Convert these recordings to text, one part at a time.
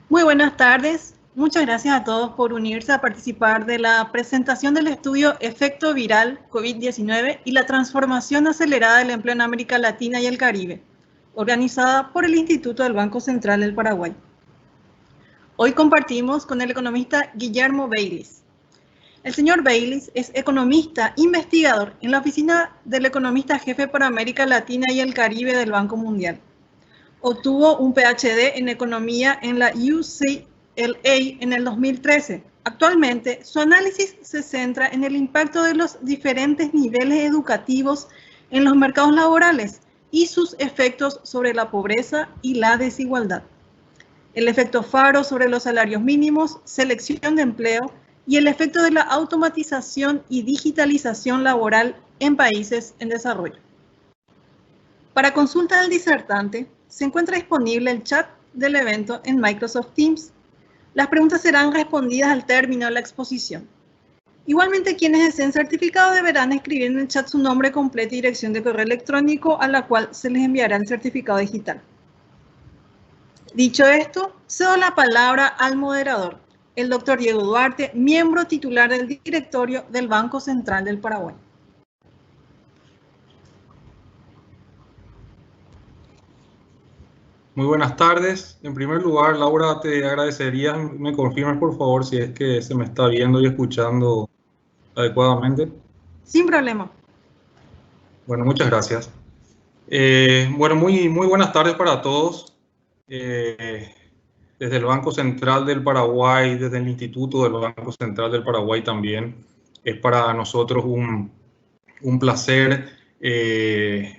Muy buenas tardes. Muchas gracias a todos por unirse a participar de la presentación del estudio Efecto Viral COVID-19 y la transformación acelerada del empleo en América Latina y el Caribe, organizada por el Instituto del Banco Central del Paraguay. Hoy compartimos con el economista Guillermo Baylis. El señor Baylis es economista investigador en la oficina del economista jefe para América Latina y el Caribe del Banco Mundial. Obtuvo un PhD en economía en la UCLA en el 2013. Actualmente, su análisis se centra en el impacto de los diferentes niveles educativos en los mercados laborales y sus efectos sobre la pobreza y la desigualdad. El efecto Faro sobre los salarios mínimos, selección de empleo y el efecto de la automatización y digitalización laboral en países en desarrollo. Para consulta del disertante, se encuentra disponible el chat del evento en Microsoft Teams. Las preguntas serán respondidas al término de la exposición. Igualmente, quienes deseen certificado deberán escribir en el chat su nombre completo y dirección de correo electrónico a la cual se les enviará el certificado digital. Dicho esto, cedo la palabra al moderador, el doctor Diego Duarte, miembro titular del directorio del Banco Central del Paraguay. Muy buenas tardes. En primer lugar, Laura, te agradecería me confirmes por favor si es que se me está viendo y escuchando adecuadamente. Sin problema. Bueno, muchas gracias. Bueno, muy buenas tardes para todos. Desde el Banco Central del Paraguay, desde el Instituto del Banco Central del Paraguay también, es para nosotros un placer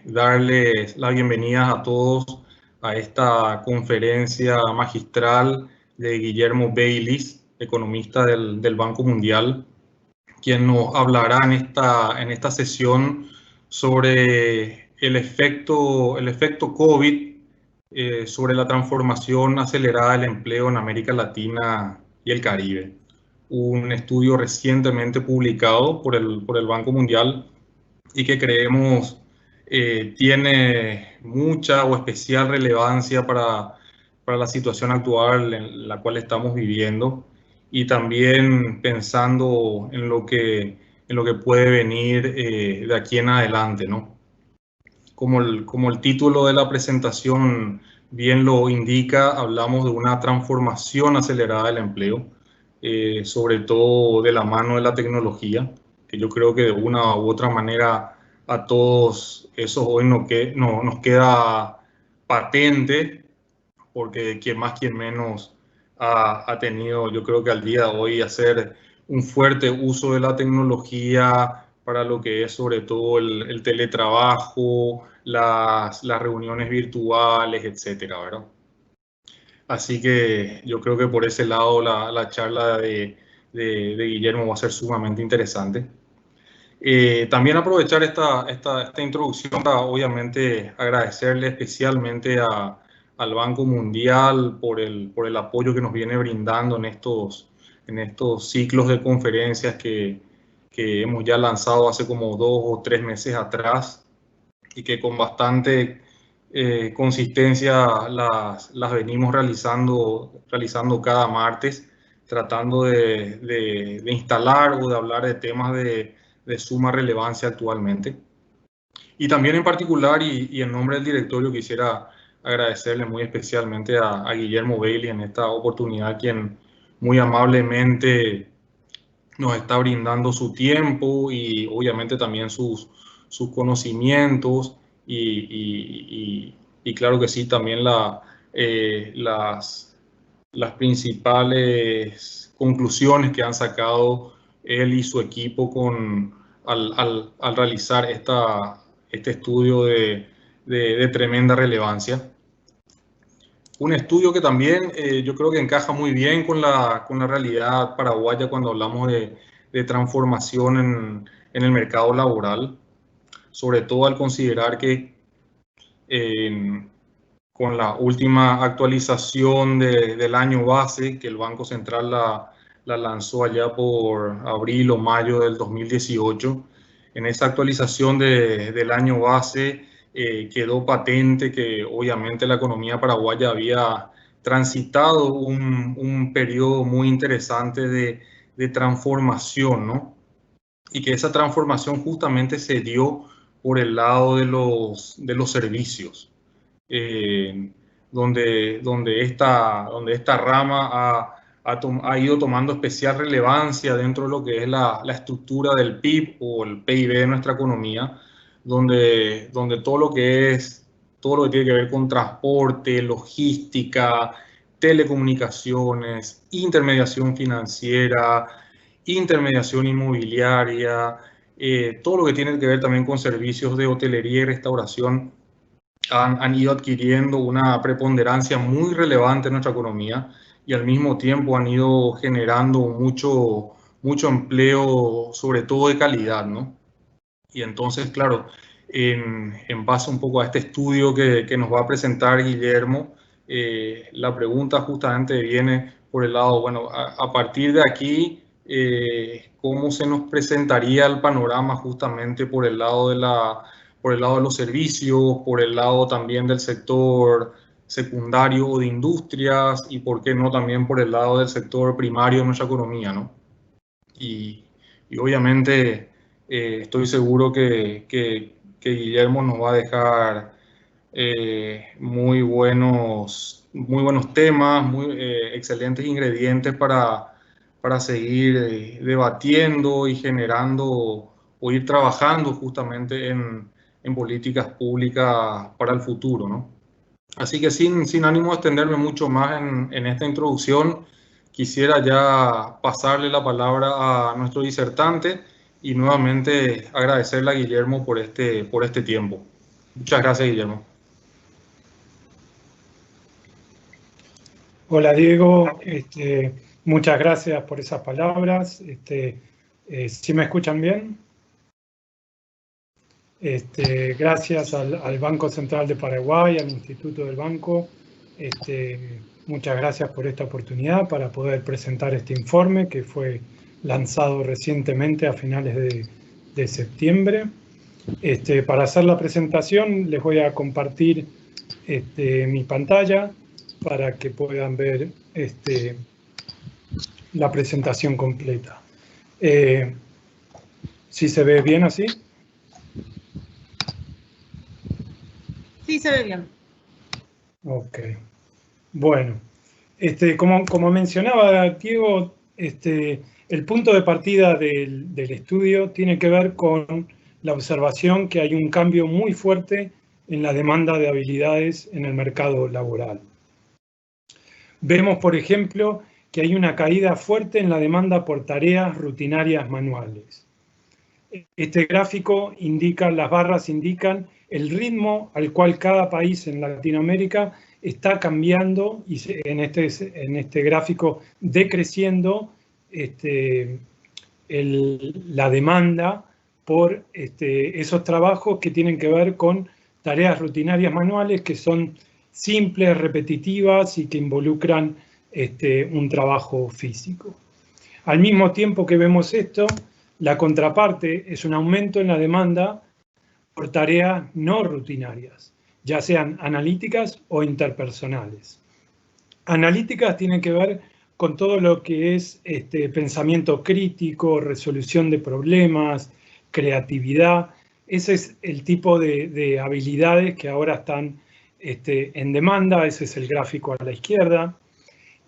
darles la bienvenida a todos a esta conferencia magistral de Guillermo Baylis, economista del Banco Mundial, quien nos hablará en esta sesión sobre el efecto COVID sobre la transformación acelerada del empleo en América Latina y el Caribe. Un estudio recientemente publicado por el Banco Mundial y que creemos tiene mucha o especial relevancia para la situación actual en la cual estamos viviendo y también pensando en lo que puede venir de aquí en adelante, ¿no? Como el título de la presentación bien lo indica, hablamos de una transformación acelerada del empleo, sobre todo de la mano de la tecnología, que yo creo que de una u otra manera a todos eso hoy nos queda patente, porque quien más, quien menos ha tenido, yo creo que al día de hoy, hacer un fuerte uso de la tecnología para lo que es sobre todo el teletrabajo, las reuniones virtuales, etcétera, ¿verdad? Así que yo creo que por ese lado la charla de Guillermo va a ser sumamente interesante. También aprovechar esta introducción para obviamente agradecerle especialmente al Banco Mundial por el apoyo que nos viene brindando en estos ciclos de conferencias que hemos ya lanzado hace como 2 o 3 meses atrás y que con bastante consistencia las venimos realizando cada martes, tratando de instalar o de hablar de temas de suma relevancia actualmente. Y también en particular y en nombre del directorio quisiera agradecerle muy especialmente a Guillermo Bailey en esta oportunidad, quien muy amablemente nos está brindando su tiempo y obviamente también sus conocimientos y claro que sí, también las principales conclusiones que han sacado él y su equipo al realizar este estudio de tremenda relevancia. Un estudio que también yo creo que encaja muy bien con la realidad paraguaya cuando hablamos de transformación en el mercado laboral, sobre todo al considerar que con la última actualización del año base, que el Banco Central la lanzó allá por abril o mayo del 2018, en esa actualización del año base quedó patente que obviamente la economía paraguaya había transitado un periodo muy interesante de transformación, ¿no? Y que esa transformación justamente se dio por el lado de los servicios, eh, donde esta rama ha ido tomando especial relevancia dentro de lo que es la estructura del PIB o el PIB de nuestra economía, donde todo lo que tiene que ver con transporte, logística, telecomunicaciones, intermediación financiera, intermediación inmobiliaria, todo lo que tiene que ver también con servicios de hotelería y restauración han ido adquiriendo una preponderancia muy relevante en nuestra economía y al mismo tiempo han ido generando mucho empleo, sobre todo de calidad, ¿no? Y entonces, claro, en base un poco a este estudio que nos va a presentar Guillermo, la pregunta justamente viene por el lado, bueno, a partir de aquí, ¿cómo se nos presentaría el panorama justamente por el lado de los servicios, por el lado también del sector secundario o de industrias y por qué no también por el lado del sector primario de nuestra economía, ¿no? Y, y obviamente estoy seguro que Guillermo nos va a dejar muy buenos temas, excelentes ingredientes para seguir debatiendo y generando o ir trabajando justamente en políticas públicas para el futuro, ¿no? Así que sin ánimo de extenderme mucho más en esta introducción, quisiera ya pasarle la palabra a nuestro disertante y nuevamente agradecerle a Guillermo por este tiempo. Muchas gracias, Guillermo. Hola, Diego. Muchas gracias por esas palabras. ¿Sí me escuchan bien? Gracias al Banco Central de Paraguay, al Instituto del Banco. Muchas gracias por esta oportunidad para poder presentar este informe que fue lanzado recientemente a finales de septiembre. Para hacer la presentación les voy a compartir mi pantalla para que puedan ver la presentación completa. ¿Sí se ve bien así? Sí, se ve bien. Ok. Bueno, como mencionaba Diego, el punto de partida del estudio tiene que ver con la observación que hay un cambio muy fuerte en la demanda de habilidades en el mercado laboral. Vemos, por ejemplo, que hay una caída fuerte en la demanda por tareas rutinarias manuales. Este gráfico las barras indican el ritmo al cual cada país en Latinoamérica está cambiando y en este gráfico decreciendo la demanda por esos trabajos que tienen que ver con tareas rutinarias manuales que son simples, repetitivas y que involucran un trabajo físico. Al mismo tiempo que vemos esto, la contraparte es un aumento en la demanda por tareas no rutinarias, ya sean analíticas o interpersonales. Analíticas tienen que ver con todo lo que es pensamiento crítico, resolución de problemas, creatividad. Ese es el tipo de habilidades que ahora están en demanda. Ese es el gráfico a la izquierda.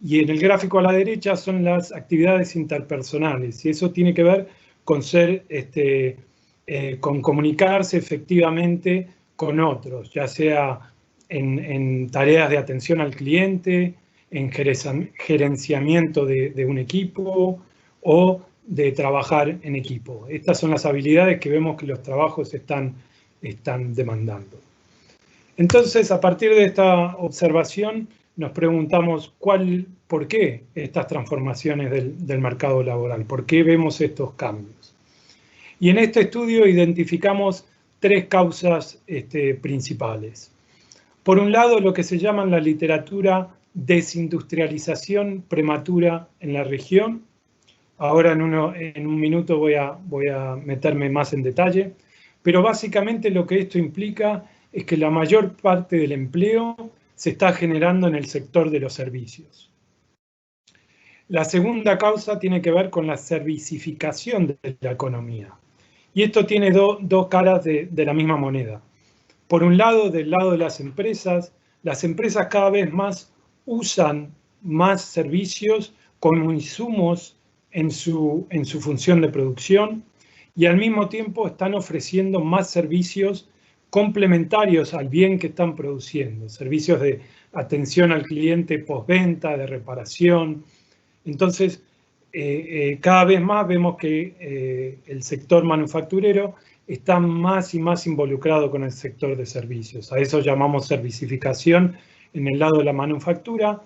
Y en el gráfico a la derecha son las actividades interpersonales. Y eso tiene que ver con con comunicarse efectivamente con otros, ya sea en tareas de atención al cliente, en gerenciamiento de un equipo o de trabajar en equipo. Estas son las habilidades que vemos que los trabajos están demandando. Entonces, a partir de esta observación, nos preguntamos por qué estas transformaciones del mercado laboral, por qué vemos estos cambios. Y en este estudio identificamos tres causas principales. Por un lado, lo que se llama en la literatura desindustrialización prematura en la región. Ahora en un minuto voy a meterme más en detalle, pero básicamente lo que esto implica es que la mayor parte del empleo se está generando en el sector de los servicios. La segunda causa tiene que ver con la servicificación de la economía. Y esto tiene dos caras de la misma moneda. Por un lado, del lado de las empresas cada vez más usan más servicios como insumos en su función de producción y al mismo tiempo están ofreciendo más servicios complementarios al bien que están produciendo, servicios de atención al cliente postventa, de reparación. Entonces, cada vez más vemos que el sector manufacturero está más y más involucrado con el sector de servicios. A eso llamamos servicificación en el lado de la manufactura.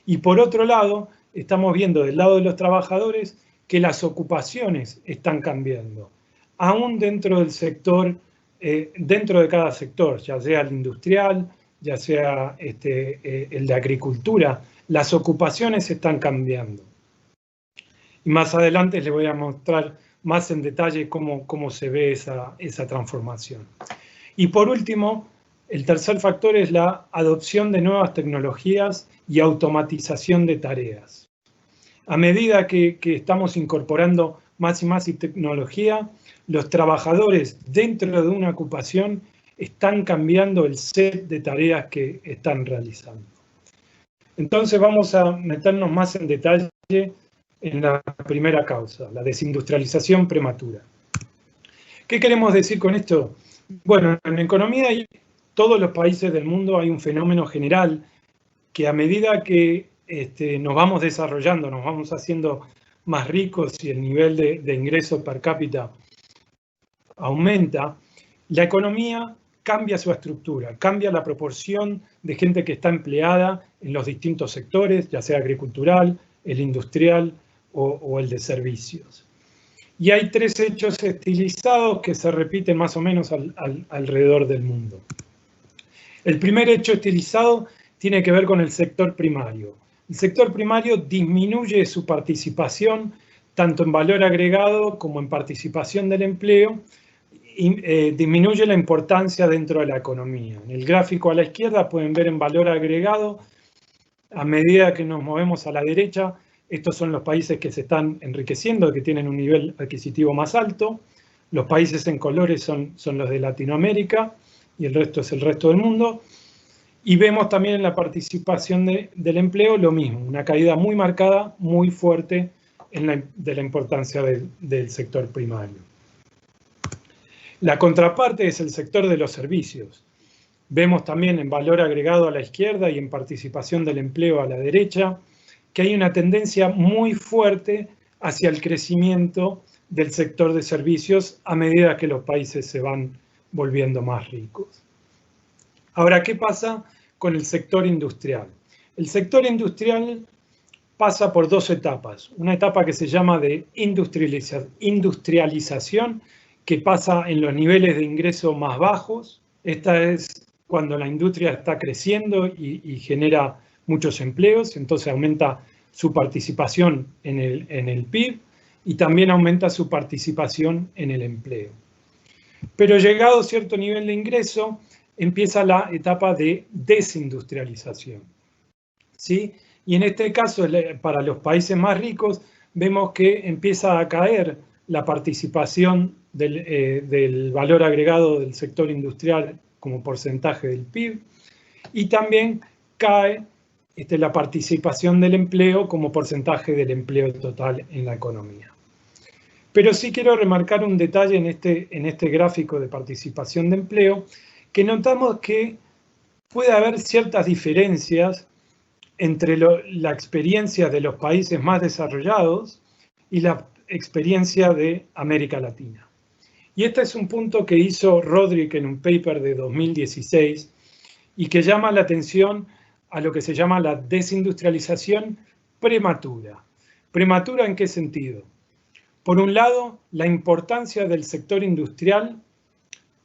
Y por otro lado, estamos viendo del lado de los trabajadores que las ocupaciones están cambiando. Aún dentro del sector, dentro de cada sector, ya sea el industrial, ya sea el de agricultura, las ocupaciones están cambiando. Y más adelante les voy a mostrar más en detalle cómo se ve esa transformación. Y por último, el tercer factor es la adopción de nuevas tecnologías y automatización de tareas. A medida que estamos incorporando más y más tecnología, los trabajadores dentro de una ocupación están cambiando el set de tareas que están realizando. Entonces vamos a meternos más en detalle en la primera causa, la desindustrialización prematura. ¿Qué queremos decir con esto? Bueno, en economía y todos los países del mundo hay un fenómeno general que a medida que nos vamos desarrollando, nos vamos haciendo más ricos y el nivel de ingreso per cápita aumenta, la economía cambia su estructura, cambia la proporción de gente que está empleada en los distintos sectores, ya sea agricultural, el industrial o el de servicios. Y hay tres hechos estilizados que se repiten más o menos alrededor del mundo. El primer hecho estilizado tiene que ver con el sector primario. El sector primario disminuye su participación tanto en valor agregado como en participación del empleo, y disminuye la importancia dentro de la economía. En el gráfico a la izquierda pueden ver en valor agregado, a medida que nos movemos a la derecha, estos son los países que se están enriqueciendo, que tienen un nivel adquisitivo más alto. Los países en colores son los de Latinoamérica y el resto es el resto del mundo. Y vemos también en la participación del empleo lo mismo, una caída muy marcada, muy fuerte de la importancia del sector primario. La contraparte es el sector de los servicios. Vemos también en valor agregado a la izquierda y en participación del empleo a la derecha que hay una tendencia muy fuerte hacia el crecimiento del sector de servicios a medida que los países se van volviendo más ricos. Ahora, ¿qué pasa con el sector industrial? El sector industrial pasa por dos etapas. Una etapa que se llama de industrialización, que pasa en los niveles de ingreso más bajos. Esta es cuando la industria está creciendo y genera muchos empleos, entonces aumenta su participación en el PIB y también aumenta su participación en el empleo. Pero llegado a cierto nivel de ingreso, empieza la etapa de desindustrialización, ¿sí? Y en este caso, para los países más ricos, vemos que empieza a caer la participación del valor agregado del sector industrial como porcentaje del PIB y también cae la participación del empleo como porcentaje del empleo total en la economía. Pero sí quiero remarcar un detalle en este gráfico de participación de empleo, que notamos que puede haber ciertas diferencias entre la experiencia de los países más desarrollados y la experiencia de América Latina. Y este es un punto que hizo Rodrik en un paper de 2016 y que llama la atención a lo que se llama la desindustrialización prematura. ¿Prematura en qué sentido? Por un lado, la importancia del sector industrial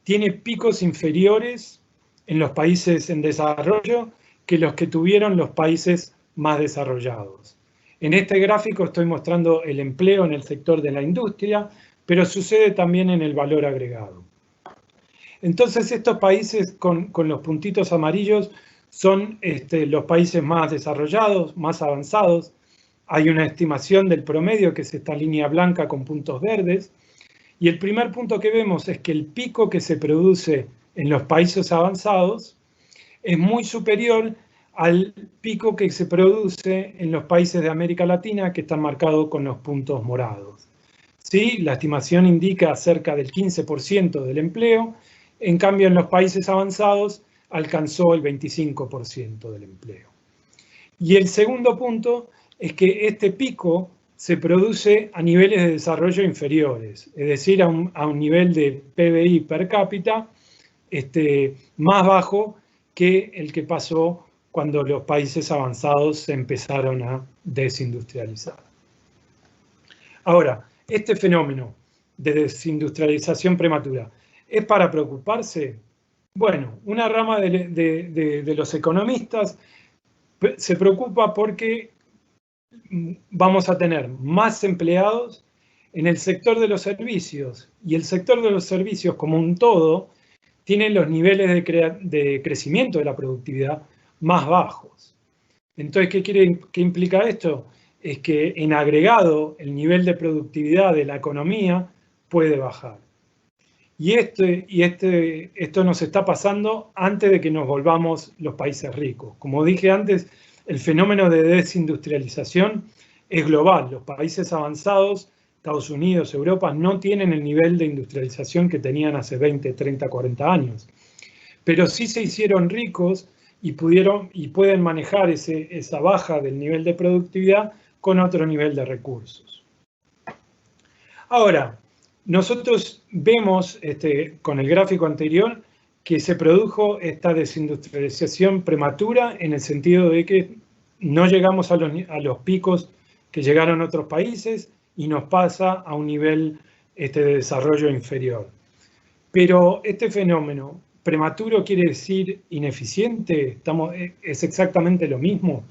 tiene picos inferiores en los países en desarrollo que los que tuvieron los países más desarrollados. En este gráfico estoy mostrando el empleo en el sector de la industria, pero sucede también en el valor agregado. Entonces estos países con los puntitos amarillos son los países más desarrollados, más avanzados. Hay una estimación del promedio, que es esta línea blanca con puntos verdes. Y el primer punto que vemos es que el pico que se produce en los países avanzados es muy superior al pico que se produce en los países de América Latina, que están marcados con los puntos morados. ¿Sí? La estimación indica cerca del 15% del empleo, en cambio en los países avanzados alcanzó el 25% del empleo. Y el segundo punto es que este pico se produce a niveles de desarrollo inferiores, es decir, a un nivel de PBI per cápita más bajo que el que pasó cuando los países avanzados se empezaron a desindustrializar. Ahora, este fenómeno de desindustrialización prematura, ¿es para preocuparse? Bueno, una rama de los economistas se preocupa porque vamos a tener más empleados en el sector de los servicios, y el sector de los servicios como un todo tiene los niveles de crecimiento de la productividad más bajos. Entonces, ¿qué implica esto? Es que en agregado el nivel de productividad de la economía puede bajar. Y esto nos está pasando antes de que nos volvamos los países ricos. Como dije antes, el fenómeno de desindustrialización es global. Los países avanzados, Estados Unidos, Europa, no tienen el nivel de industrialización que tenían hace 20, 30, 40 años. Pero sí se hicieron ricos y pueden manejar esa baja del nivel de productividad con otro nivel de recursos. Ahora, nosotros vemos con el gráfico anterior que se produjo esta desindustrialización prematura en el sentido de que no llegamos a los picos que llegaron otros países y nos pasa a un nivel de desarrollo inferior. Pero este fenómeno prematuro quiere decir ineficiente, es exactamente lo mismo.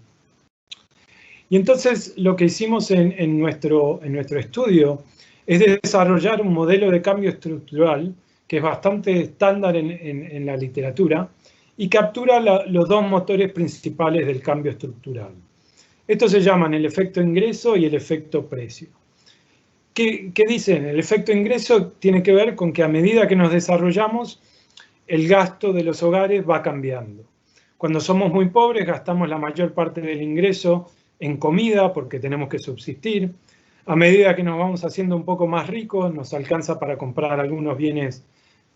Y entonces lo que hicimos en nuestro estudio es desarrollar un modelo de cambio estructural que es bastante estándar en la literatura y captura los dos motores principales del cambio estructural. Estos se llaman el efecto ingreso y el efecto precio. ¿Qué dicen? El efecto ingreso tiene que ver con que a medida que nos desarrollamos, el gasto de los hogares va cambiando. Cuando somos muy pobres, gastamos la mayor parte del ingreso en comida porque tenemos que subsistir. A medida que nos vamos haciendo un poco más ricos, nos alcanza para comprar algunos bienes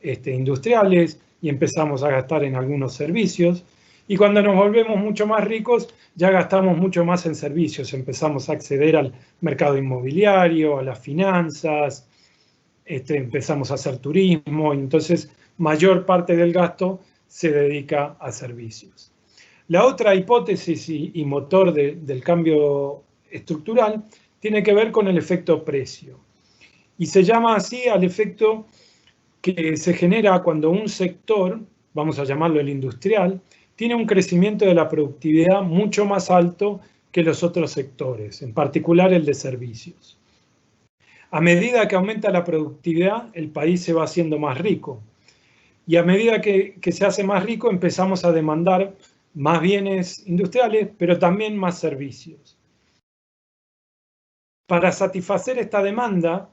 industriales y empezamos a gastar en algunos servicios. Y cuando nos volvemos mucho más ricos, ya gastamos mucho más en servicios. Empezamos a acceder al mercado inmobiliario, a las finanzas, empezamos a hacer turismo, y entonces mayor parte del gasto se dedica a servicios. La otra hipótesis y motor del cambio estructural tiene que ver con el efecto precio. Y se llama así al efecto que se genera cuando un sector, vamos a llamarlo el industrial, tiene un crecimiento de la productividad mucho más alto que los otros sectores, en particular el de servicios. A medida que aumenta la productividad, el país se va haciendo más rico. Y a medida que se hace más rico, empezamos a demandar más bienes industriales, pero también más servicios. Para satisfacer esta demanda,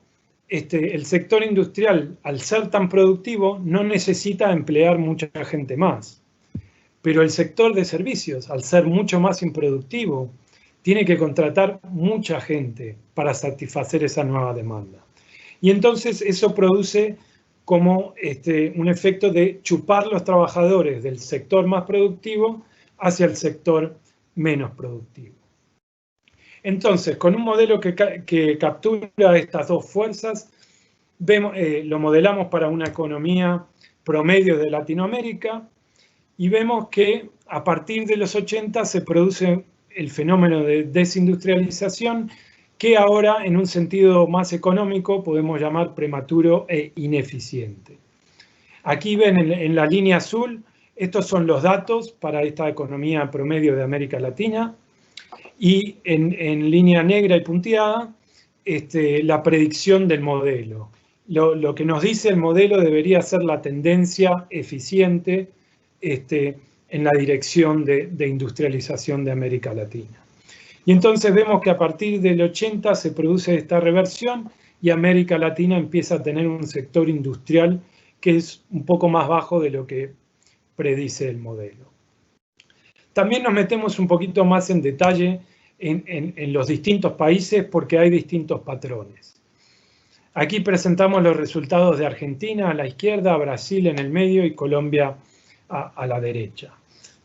el sector industrial, al ser tan productivo, no necesita emplear mucha gente más. Pero el sector de servicios, al ser mucho más improductivo, tiene que contratar mucha gente para satisfacer esa nueva demanda. Y entonces eso produce como un efecto de chupar los trabajadores del sector más productivo hacia el sector menos productivo. Entonces, con un modelo que captura estas dos fuerzas, lo modelamos para una economía promedio de Latinoamérica y vemos que a partir de los 80 se produce el fenómeno de desindustrialización que ahora, en un sentido más económico, podemos llamar prematuro e ineficiente. Aquí ven en la línea azul, estos son los datos para esta economía promedio de América Latina, y en línea negra y punteada, la predicción del modelo. Lo que nos dice el modelo debería ser la tendencia eficiente en en la dirección de industrialización de América Latina. Y entonces vemos que a partir del 80 se produce esta reversión y América Latina empieza a tener un sector industrial que es un poco más bajo de lo que predice el modelo. También nos metemos un poquito más en detalle en los distintos países porque hay distintos patrones. Aquí presentamos los resultados de Argentina a la izquierda, Brasil en el medio y Colombia a la derecha.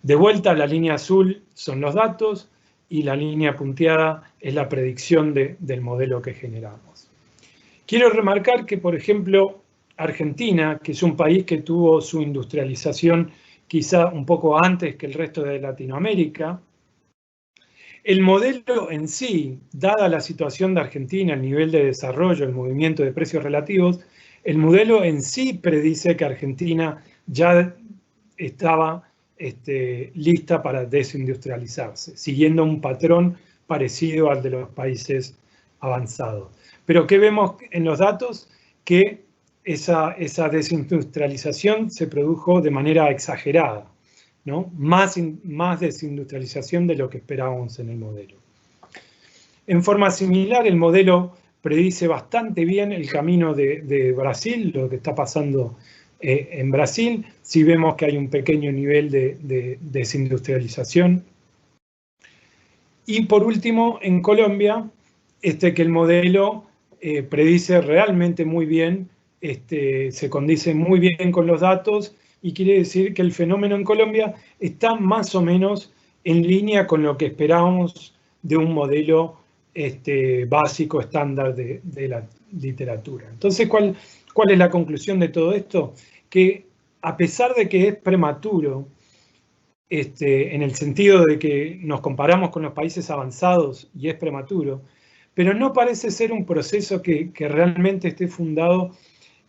De vuelta, la línea azul son los datos y la línea punteada es la predicción del modelo que generamos. Quiero remarcar que, por ejemplo, Argentina, que es un país que tuvo su industrialización quizá un poco antes que el resto de Latinoamérica, el modelo en sí, dada la situación de Argentina, el nivel de desarrollo, el movimiento de precios relativos, el modelo en sí predice que Argentina ya estaba lista para desindustrializarse, siguiendo un patrón parecido al de los países avanzados. Pero ¿qué vemos en los datos? Que esa desindustrialización se produjo de manera exagerada, ¿no? Más desindustrialización de lo que esperábamos en el modelo. En forma similar, el modelo predice bastante bien el camino de Brasil, lo que está pasando en Brasil. Si vemos que hay un pequeño nivel de desindustrialización. Y por último, en Colombia, que el modelo predice realmente muy bien, se condice muy bien con los datos y quiere decir que el fenómeno en Colombia está más o menos en línea con lo que esperábamos de un modelo básico estándar de la literatura. Entonces, ¿cuál es la conclusión de todo esto? Que a pesar de que es prematuro, en el sentido de que nos comparamos con los países avanzados y es prematuro, pero no parece ser un proceso que realmente esté fundado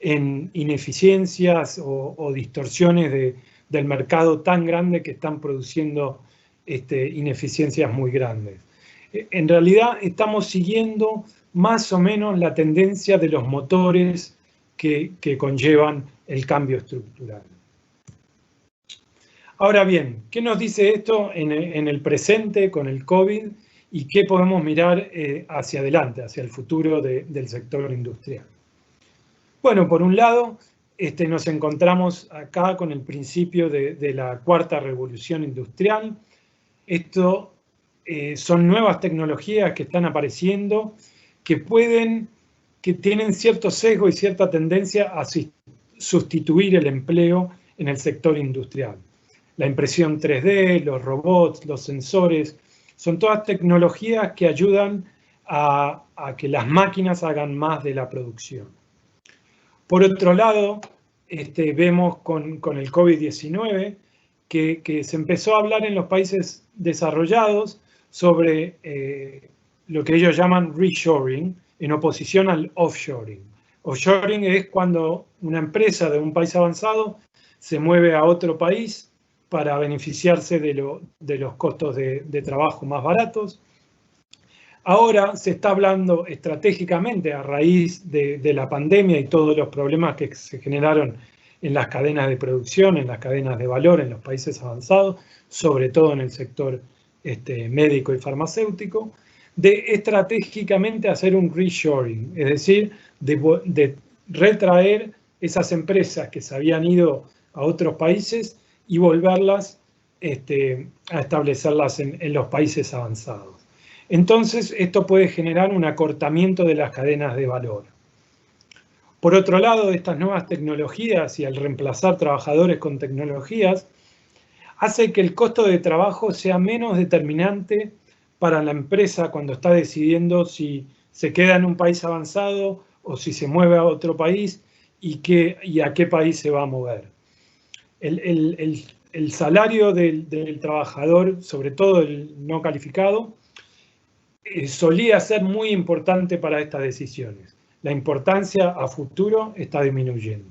en ineficiencias o distorsiones del mercado tan grande que están produciendo ineficiencias muy grandes. En realidad estamos siguiendo más o menos la tendencia de los motores que conllevan el cambio estructural. Ahora bien, ¿qué nos dice esto en el presente con el COVID y qué podemos mirar hacia adelante, hacia el futuro del sector industrial? Bueno, por un lado, nos encontramos acá con el principio de la cuarta revolución industrial. Esto son nuevas tecnologías que están apareciendo que tienen cierto sesgo y cierta tendencia a sustituir el empleo en el sector industrial. La impresión 3D, los robots, los sensores, son todas tecnologías que ayudan a que las máquinas hagan más de la producción. Por otro lado, vemos con el COVID-19 que se empezó a hablar en los países desarrollados sobre lo que ellos llaman reshoring, en oposición al offshoring. Offshoring es cuando una empresa de un país avanzado se mueve a otro país para beneficiarse de los costos de trabajo más baratos. Ahora se está hablando estratégicamente a raíz de la pandemia y todos los problemas que se generaron en las cadenas de producción, en las cadenas de valor en los países avanzados, sobre todo en el sector médico y farmacéutico, de estratégicamente hacer un reshoring, es decir, de retraer esas empresas que se habían ido a otros países y volverlas a establecerlas en los países avanzados. Entonces, esto puede generar un acortamiento de las cadenas de valor. Por otro lado, estas nuevas tecnologías y al reemplazar trabajadores con tecnologías, hace que el costo de trabajo sea menos determinante para la empresa cuando está decidiendo si se queda en un país avanzado o si se mueve a otro país y a qué país se va a mover. El salario del trabajador, sobre todo el no calificado, solía ser muy importante para estas decisiones. La importancia a futuro está disminuyendo.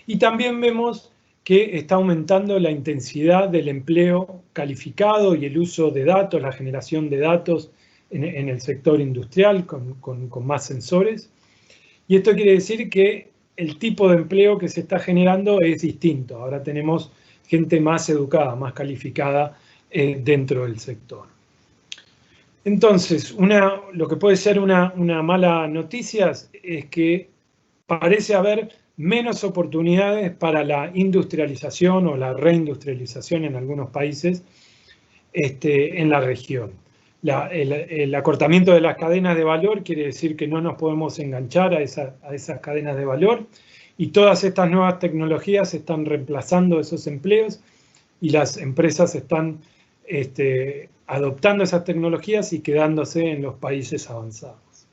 Y también vemos que está aumentando la intensidad del empleo calificado y el uso de datos, la generación de datos en el sector industrial con más sensores. Y esto quiere decir que el tipo de empleo que se está generando es distinto. Ahora tenemos gente más educada, más calificada dentro del sector. Entonces, lo que puede ser una mala noticia es que parece haber menos oportunidades para la industrialización o la reindustrialización en algunos países en la región. El acortamiento de las cadenas de valor quiere decir que no nos podemos enganchar a esas cadenas de valor, y todas estas nuevas tecnologías están reemplazando esos empleos y las empresas están adoptando esas tecnologías y quedándose en los países avanzados.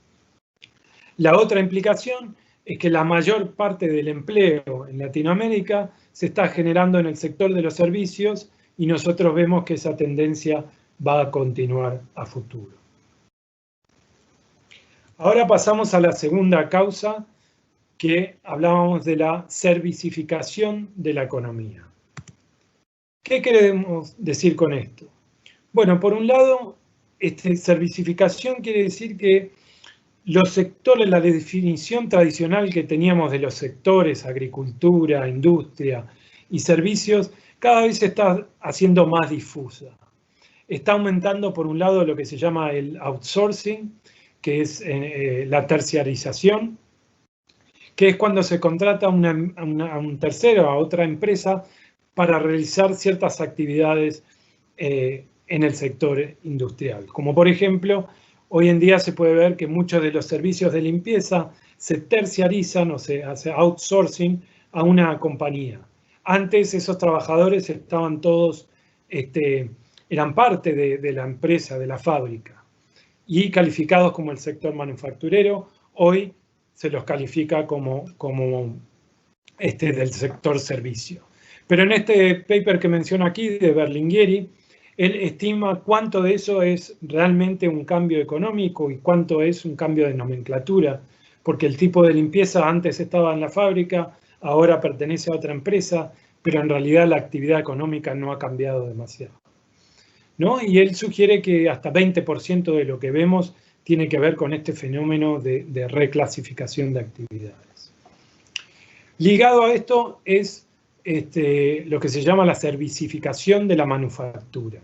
La otra implicación es que la mayor parte del empleo en Latinoamérica se está generando en el sector de los servicios, y nosotros vemos que esa tendencia va a continuar a futuro. Ahora pasamos a la segunda causa, que hablábamos de la servicificación de la economía. ¿Qué queremos decir con esto? Bueno, por un lado, servicificación quiere decir que los sectores, la definición tradicional que teníamos de los sectores, agricultura, industria y servicios, cada vez se está haciendo más difusa. Está aumentando, por un lado, lo que se llama el outsourcing, que es la terciarización, que es cuando se contrata a un tercero, a otra empresa, para realizar ciertas actividades en el sector industrial. Como por ejemplo, hoy en día se puede ver que muchos de los servicios de limpieza se terciarizan o se hace outsourcing a una compañía. Antes esos trabajadores estaban todos, eran parte de la empresa, de la fábrica, y calificados como el sector manufacturero. Hoy se los califica como del sector servicio. Pero en este paper que menciono aquí, de Berlingueri, él estima cuánto de eso es realmente un cambio económico y cuánto es un cambio de nomenclatura, porque el tipo de limpieza antes estaba en la fábrica, ahora pertenece a otra empresa, pero en realidad la actividad económica no ha cambiado demasiado, ¿no? Y él sugiere que hasta 20% de lo que vemos tiene que ver con este fenómeno de reclasificación de actividades. Ligado a esto es lo que se llama la servicificación de la manufactura.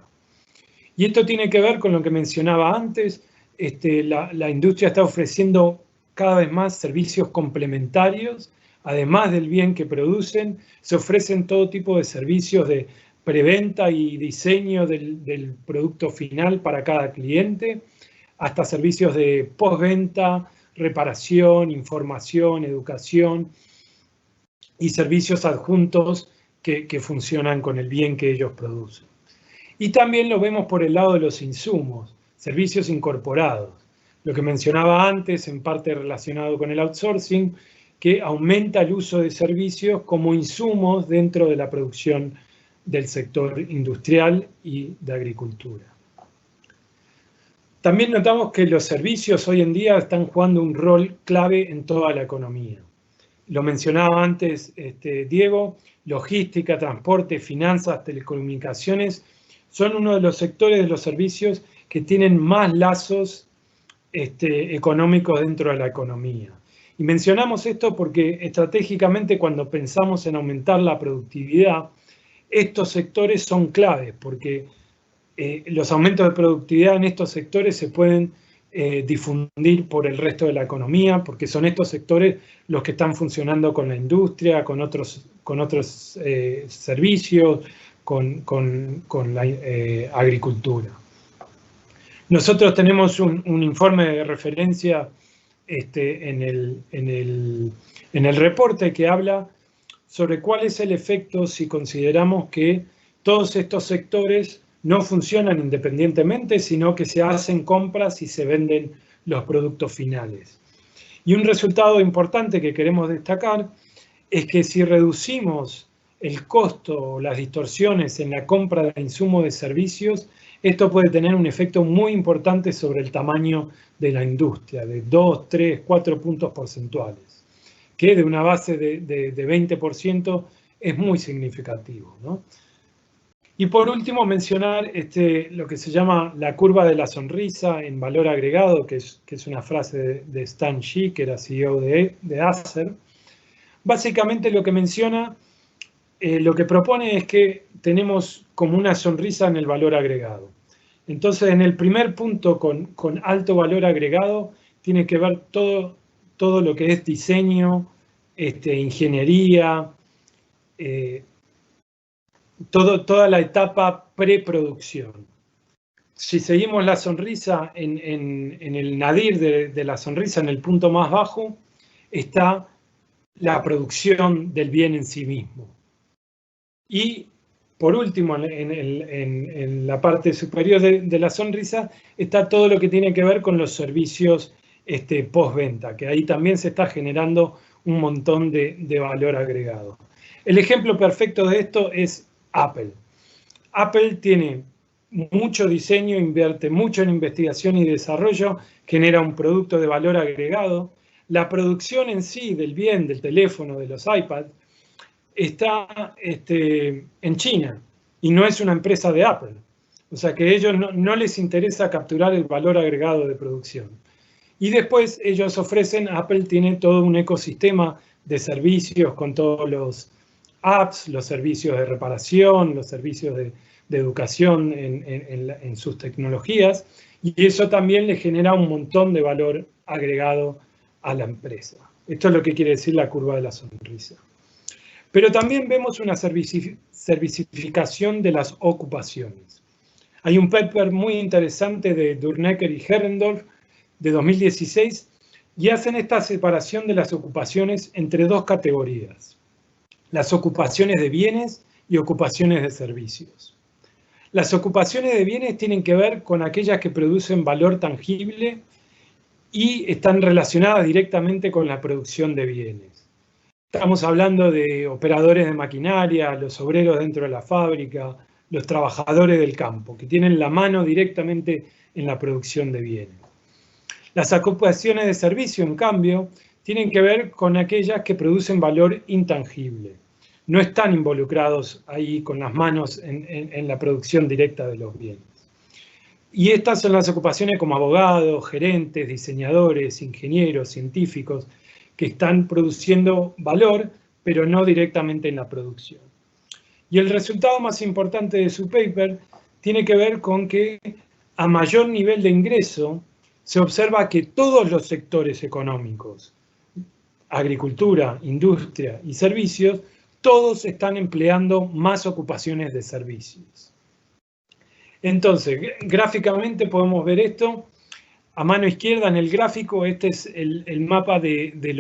Y esto tiene que ver con lo que mencionaba antes. La industria está ofreciendo cada vez más servicios complementarios. Además del bien que producen, se ofrecen todo tipo de servicios de preventa y diseño del producto final para cada cliente, hasta servicios de postventa, reparación, información, educación y servicios adjuntos que funcionan con el bien que ellos producen. Y también lo vemos por el lado de los insumos, servicios incorporados. Lo que mencionaba antes, en parte relacionado con el outsourcing, que aumenta el uso de servicios como insumos dentro de la producción del sector industrial y de agricultura. También notamos que los servicios hoy en día están jugando un rol clave en toda la economía. Lo mencionaba antes Diego, logística, transporte, finanzas, telecomunicaciones, son uno de los sectores de los servicios que tienen más lazos económicos dentro de la economía. Y mencionamos esto porque estratégicamente cuando pensamos en aumentar la productividad, estos sectores son claves porque los aumentos de productividad en estos sectores se pueden difundir por el resto de la economía, porque son estos sectores los que están funcionando con la industria, con otros servicios, con la agricultura. Nosotros tenemos un informe de referencia en el reporte que habla sobre cuál es el efecto si consideramos que todos estos sectores no funcionan independientemente, sino que se hacen compras y se venden los productos finales. Y un resultado importante que queremos destacar es que si reducimos el costo o las distorsiones en la compra de insumos de servicios, esto puede tener un efecto muy importante sobre el tamaño de la industria, de 2, 3, 4 puntos porcentuales, que de una base de 20% es muy significativo, ¿no? Y por último mencionar lo que se llama la curva de la sonrisa en valor agregado, que es una frase de Stan Shi, que era CEO de Acer. Básicamente lo que menciona lo que propone es que tenemos como una sonrisa en el valor agregado. Entonces, en el primer punto con alto valor agregado, tiene que ver todo lo que es diseño, ingeniería, toda la etapa preproducción. Si seguimos la sonrisa, en el nadir de la sonrisa, en el punto más bajo, está la producción del bien en sí mismo. Y por último, en la parte superior de la sonrisa, está todo lo que tiene que ver con los servicios postventa, que ahí también se está generando un montón de valor agregado. El ejemplo perfecto de esto es Apple. Apple tiene mucho diseño, invierte mucho en investigación y desarrollo, genera un producto de valor agregado. La producción en sí del bien, del teléfono, de los iPads, está en China y no es una empresa de Apple. O sea que a ellos no les interesa capturar el valor agregado de producción. Y después ellos ofrecen, Apple tiene todo un ecosistema de servicios con todos los apps, los servicios de reparación, los servicios de educación en sus tecnologías, y eso también le genera un montón de valor agregado a la empresa. Esto es lo que quiere decir la curva de la sonrisa. Pero también vemos una servicificación de las ocupaciones. Hay un paper muy interesante de Durnecker y Herrendorf de 2016 y hacen esta separación de las ocupaciones entre dos categorías: las ocupaciones de bienes y ocupaciones de servicios. Las ocupaciones de bienes tienen que ver con aquellas que producen valor tangible y están relacionadas directamente con la producción de bienes. Estamos hablando de operadores de maquinaria, los obreros dentro de la fábrica, los trabajadores del campo, que tienen la mano directamente en la producción de bienes. Las ocupaciones de servicio, en cambio, tienen que ver con aquellas que producen valor intangible. No están involucrados ahí con las manos en la producción directa de los bienes. Y estas son las ocupaciones como abogados, gerentes, diseñadores, ingenieros, científicos, que están produciendo valor, pero no directamente en la producción. Y el resultado más importante de su paper tiene que ver con que a mayor nivel de ingreso se observa que todos los sectores económicos, agricultura, industria y servicios, todos están empleando más ocupaciones de servicios. Entonces, gráficamente podemos ver esto. A mano izquierda en el gráfico, este es el mapa de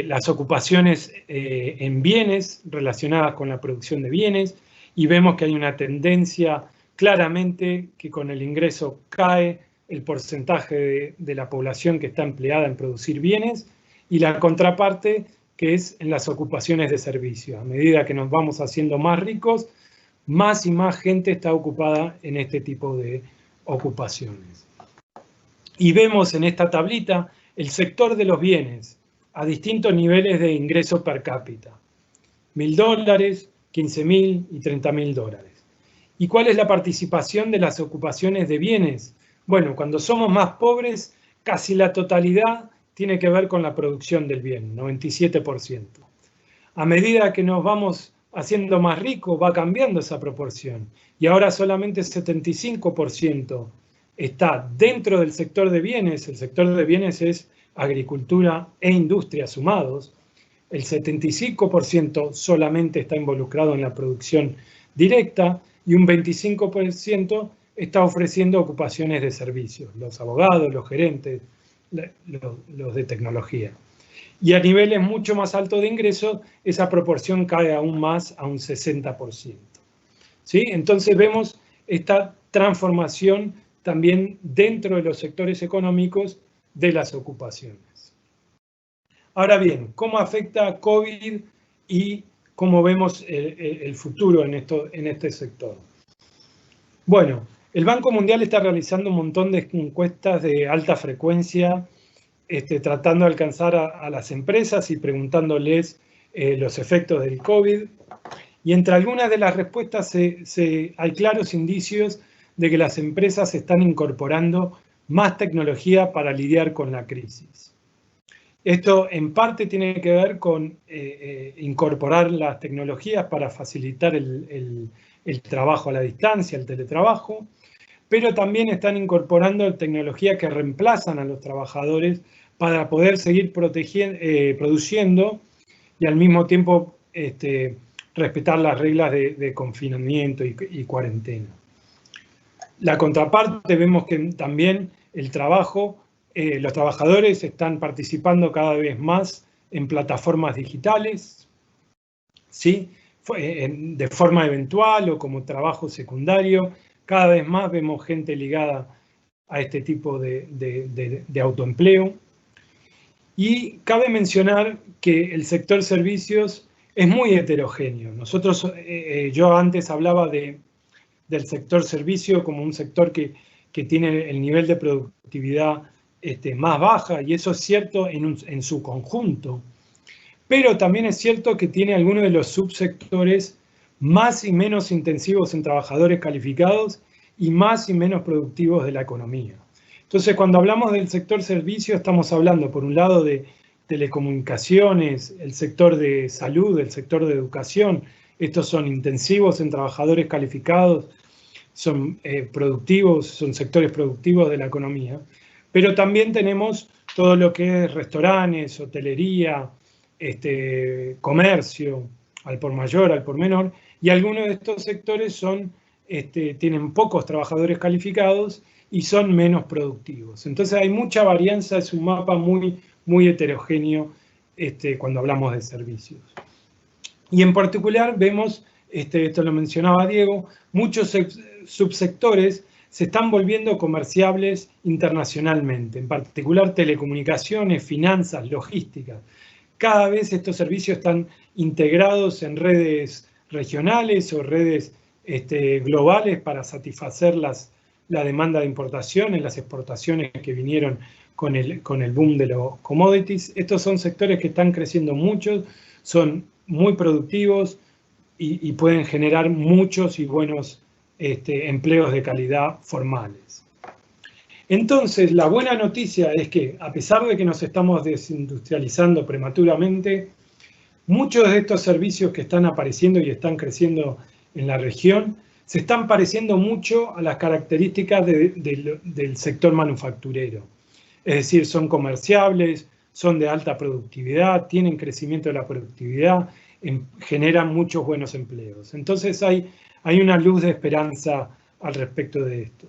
las ocupaciones en bienes relacionadas con la producción de bienes, y vemos que hay una tendencia claramente que con el ingreso cae el porcentaje de la población que está empleada en producir bienes, y la contraparte que es en las ocupaciones de servicio. A medida que nos vamos haciendo más ricos, más y más gente está ocupada en este tipo de ocupaciones. Y vemos en esta tablita el sector de los bienes a distintos niveles de ingreso per cápita. $1.000, $15.000 y $30.000. ¿Y cuál es la participación de las ocupaciones de bienes? Bueno, cuando somos más pobres, casi la totalidad tiene que ver con la producción del bien, 97%. A medida que nos vamos haciendo más ricos, va cambiando esa proporción. Y ahora solamente el 75% está dentro del sector de bienes. El sector de bienes es agricultura e industria sumados. El 75% solamente está involucrado en la producción directa y un 25% está ofreciendo ocupaciones de servicios, los abogados, los gerentes, los de tecnología. Y a niveles mucho más altos de ingresos, esa proporción cae aún más a un 60%. ¿Sí? Entonces vemos esta transformación también dentro de los sectores económicos de las ocupaciones. Ahora bien, ¿cómo afecta COVID y cómo vemos el futuro en este sector? Bueno, el Banco Mundial está realizando un montón de encuestas de alta frecuencia, tratando de alcanzar a las empresas y preguntándoles los efectos del COVID. Y entre algunas de las respuestas hay claros indicios de que las empresas están incorporando más tecnología para lidiar con la crisis. Esto en parte tiene que ver con incorporar las tecnologías para facilitar el trabajo a la distancia, el teletrabajo, pero también están incorporando tecnologías que reemplazan a los trabajadores para poder seguir produciendo y al mismo tiempo respetar las reglas de confinamiento y cuarentena. La contraparte, vemos que también el trabajo, los trabajadores están participando cada vez más en plataformas digitales, ¿sí? De forma eventual o como trabajo secundario. Cada vez más vemos gente ligada a este tipo de autoempleo. Y cabe mencionar que el sector servicios es muy heterogéneo. Yo antes hablaba del sector servicio como un sector que tiene el nivel de productividad más baja, y eso es cierto en su conjunto. Pero también es cierto que tiene algunos de los subsectores más y menos intensivos en trabajadores calificados y más y menos productivos de la economía. Entonces, cuando hablamos del sector servicio, estamos hablando, por un lado, de telecomunicaciones, el sector de salud, el sector de educación. Estos son intensivos en trabajadores calificados, son productivos, son sectores productivos de la economía. Pero también tenemos todo lo que es restaurantes, hotelería, comercio, al por mayor, al por menor, y algunos de estos sectores tienen pocos trabajadores calificados y son menos productivos. Entonces hay mucha varianza, es un mapa muy, muy heterogéneo cuando hablamos de servicios. Y en particular vemos, esto lo mencionaba Diego, muchos subsectores se están volviendo comerciables internacionalmente, en particular telecomunicaciones, finanzas, logística. Cada vez estos servicios están integrados en redes regionales o redes globales para satisfacer la demanda de importaciones, las exportaciones que vinieron con el boom de los commodities. Estos son sectores que están creciendo mucho, son muy productivos y pueden generar muchos y buenos empleos de calidad formales. Entonces, la buena noticia es que, a pesar de que nos estamos desindustrializando prematuramente, muchos de estos servicios que están apareciendo y están creciendo en la región se están pareciendo mucho a las características del sector manufacturero. Es decir, son comerciables, son de alta productividad, tienen crecimiento de la productividad, generan muchos buenos empleos. Entonces hay una luz de esperanza al respecto de esto.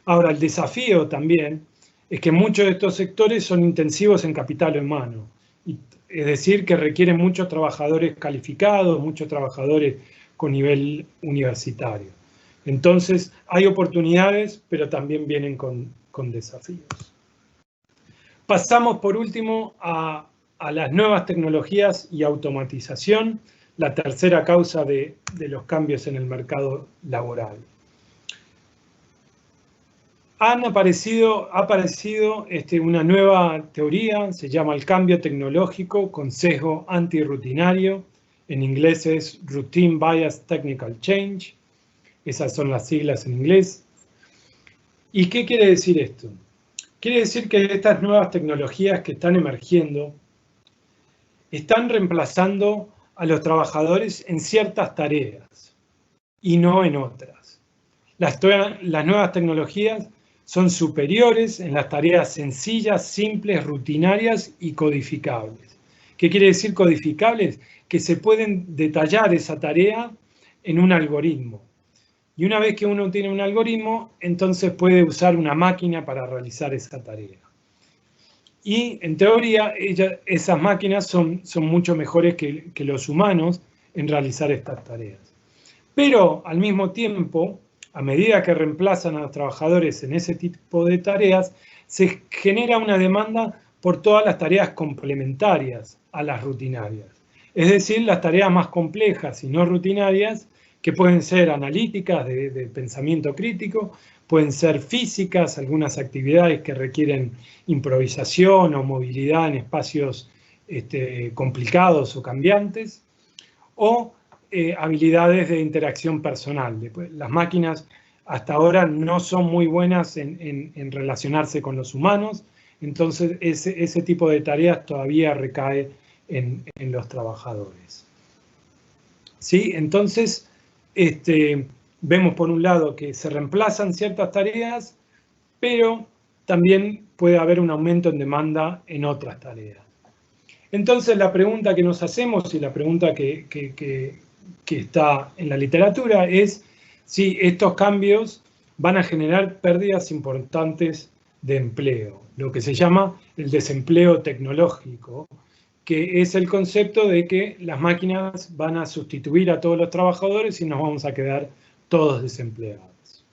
Ahora, el desafío también es que muchos de estos sectores son intensivos en capital humano, es decir, que requieren muchos trabajadores calificados, muchos trabajadores con nivel universitario. Entonces, hay oportunidades, pero también vienen con desafíos. Pasamos, por último, a las nuevas tecnologías y automatización, la tercera causa de los cambios en el mercado laboral. Ha aparecido una nueva teoría, se llama el cambio tecnológico con sesgo antirrutinario. En inglés es Routine Bias Technical Change. Esas son las siglas en inglés. ¿Y qué quiere decir esto? Quiere decir que estas nuevas tecnologías que están emergiendo están reemplazando a los trabajadores en ciertas tareas y no en otras. Las nuevas tecnologías son superiores en las tareas sencillas, simples, rutinarias y codificables. ¿Qué quiere decir codificables? Que se pueden detallar esa tarea en un algoritmo. Y una vez que uno tiene un algoritmo, entonces puede usar una máquina para realizar esa tarea. Y en teoría, esas máquinas son mucho mejores que los humanos en realizar estas tareas. Pero al mismo tiempo, a medida que reemplazan a los trabajadores en ese tipo de tareas, se genera una demanda por todas las tareas complementarias a las rutinarias. Es decir, las tareas más complejas y no rutinarias, que pueden ser analíticas, de pensamiento crítico, pueden ser físicas, algunas actividades que requieren improvisación o movilidad en espacios complicados o cambiantes, o habilidades de interacción personal. Las máquinas hasta ahora no son muy buenas en relacionarse con los humanos, Entonces, ese tipo de tareas todavía recae en los trabajadores. ¿Sí? Entonces, vemos por un lado que se reemplazan ciertas tareas, pero también puede haber un aumento en demanda en otras tareas. Entonces, la pregunta que nos hacemos y la pregunta que está en la literatura es si estos cambios van a generar pérdidas importantes de empleo, lo que se llama el desempleo tecnológico, que es el concepto de que las máquinas van a sustituir a todos los trabajadores y nos vamos a quedar todos desempleados.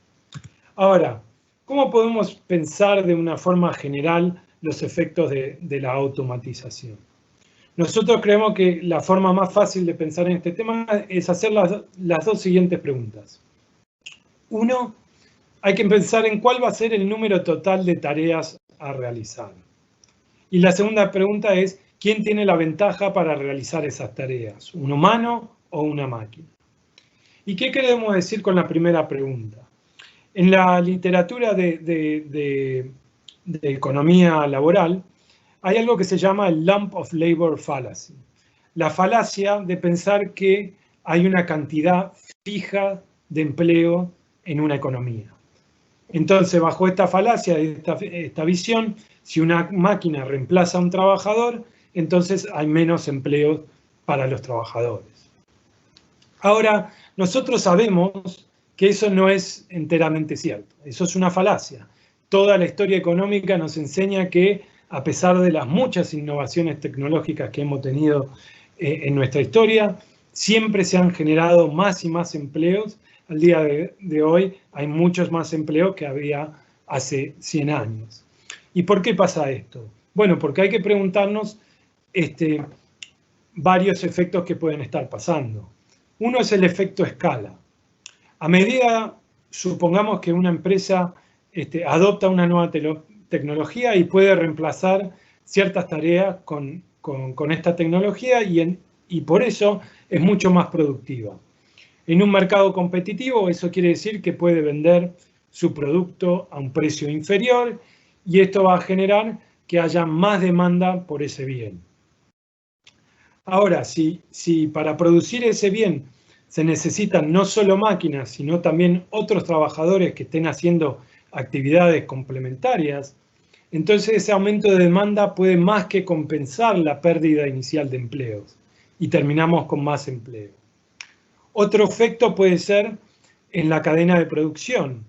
Ahora, ¿cómo podemos pensar de una forma general los efectos de la automatización? Nosotros creemos que la forma más fácil de pensar en este tema es hacer las dos siguientes preguntas. Uno, hay que pensar en cuál va a ser el número total de tareas a realizar. Y la segunda pregunta es, ¿quién tiene la ventaja para realizar esas tareas? ¿Un humano o una máquina? ¿Y qué queremos decir con la primera pregunta? En la literatura de economía laboral, hay algo que se llama el lump of labor fallacy. La falacia de pensar que hay una cantidad fija de empleo en una economía. Entonces, bajo esta falacia, esta visión, si una máquina reemplaza a un trabajador, entonces hay menos empleo para los trabajadores. Ahora, nosotros sabemos que eso no es enteramente cierto. Eso es una falacia. Toda la historia económica nos enseña que, a pesar de las muchas innovaciones tecnológicas que hemos tenido en nuestra historia, siempre se han generado más y más empleos. Al día de hoy hay muchos más empleos que había hace 100 años. ¿Y por qué pasa esto? Bueno, porque hay que preguntarnos varios efectos que pueden estar pasando. Uno es el efecto escala. A medida, supongamos que una empresa adopta una nueva tecnología y puede reemplazar ciertas tareas con esta tecnología y por eso es mucho más productiva. En un mercado competitivo, eso quiere decir que puede vender su producto a un precio inferior y esto va a generar que haya más demanda por ese bien. Ahora, si para producir ese bien se necesitan no solo máquinas, sino también otros trabajadores que estén haciendo actividades complementarias, entonces ese aumento de demanda puede más que compensar la pérdida inicial de empleos y terminamos con más empleo. Otro efecto puede ser en la cadena de producción.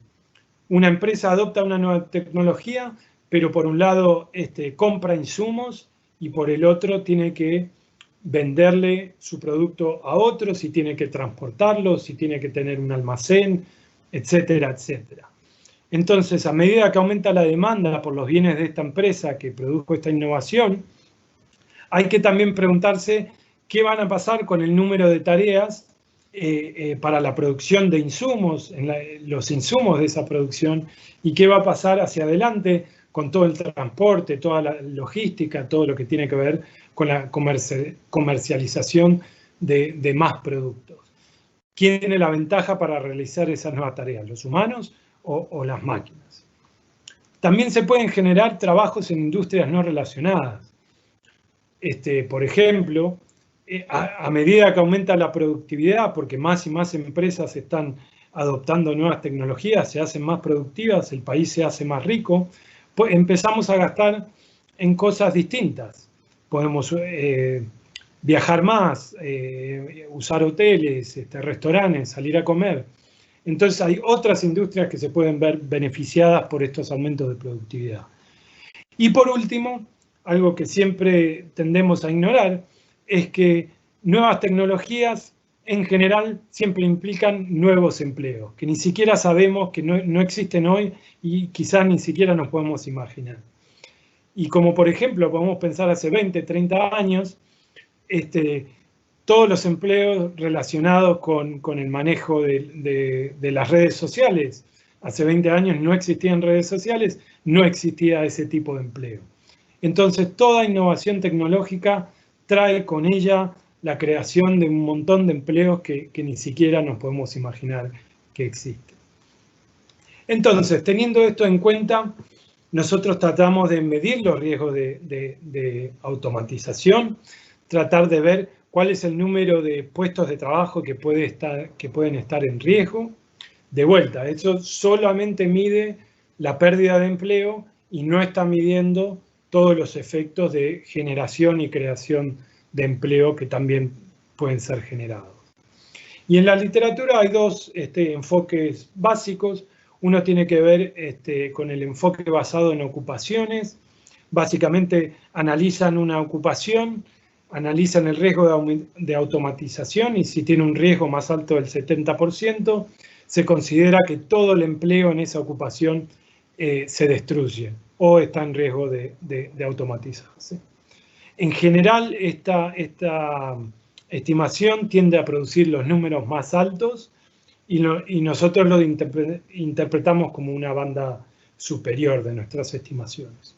Una empresa adopta una nueva tecnología, pero por un lado compra insumos y por el otro tiene que venderle su producto a otros, si tiene que transportarlo, si tiene que tener un almacén, etcétera, etcétera. Entonces, a medida que aumenta la demanda por los bienes de esta empresa que produjo esta innovación, hay que también preguntarse qué van a pasar con el número de tareas para la producción de insumos, los insumos de esa producción, y qué va a pasar hacia adelante con todo el transporte, toda la logística, todo lo que tiene que ver con la comercialización de más productos. ¿Quién tiene la ventaja para realizar esas nuevas tareas? ¿Los humanos o las máquinas? También se pueden generar trabajos en industrias no relacionadas. Por ejemplo, a medida que aumenta la productividad, porque más y más empresas están adoptando nuevas tecnologías, se hacen más productivas, el país se hace más rico, pues empezamos a gastar en cosas distintas. Podemos viajar más, usar hoteles, restaurantes, salir a comer. Entonces hay otras industrias que se pueden ver beneficiadas por estos aumentos de productividad. Y por último, algo que siempre tendemos a ignorar, es que nuevas tecnologías en general siempre implican nuevos empleos, que ni siquiera sabemos, que no existen hoy y quizás ni siquiera nos podemos imaginar. Y como por ejemplo podemos pensar hace 20, 30 años, todos los empleos relacionados con el manejo de las redes sociales. Hace 20 años no existían redes sociales, no existía ese tipo de empleo. Entonces toda innovación tecnológica trae con ella la creación de un montón de empleos que ni siquiera nos podemos imaginar que existen. Entonces, teniendo esto en cuenta, nosotros tratamos de medir los riesgos de automatización, tratar de ver cuál es el número de puestos de trabajo que pueden estar en riesgo. De vuelta, eso solamente mide la pérdida de empleo y no está midiendo todos los efectos de generación y creación de empleo que también pueden ser generados. Y en la literatura hay dos enfoques básicos. Uno tiene que ver con el enfoque basado en ocupaciones. Básicamente analizan una ocupación, analizan el riesgo de automatización y si tiene un riesgo más alto del 70%, se considera que todo el empleo en esa ocupación se destruye o está en riesgo de automatizarse. En general, esta estimación tiende a producir los números más altos y nosotros lo interpretamos como una banda superior de nuestras estimaciones.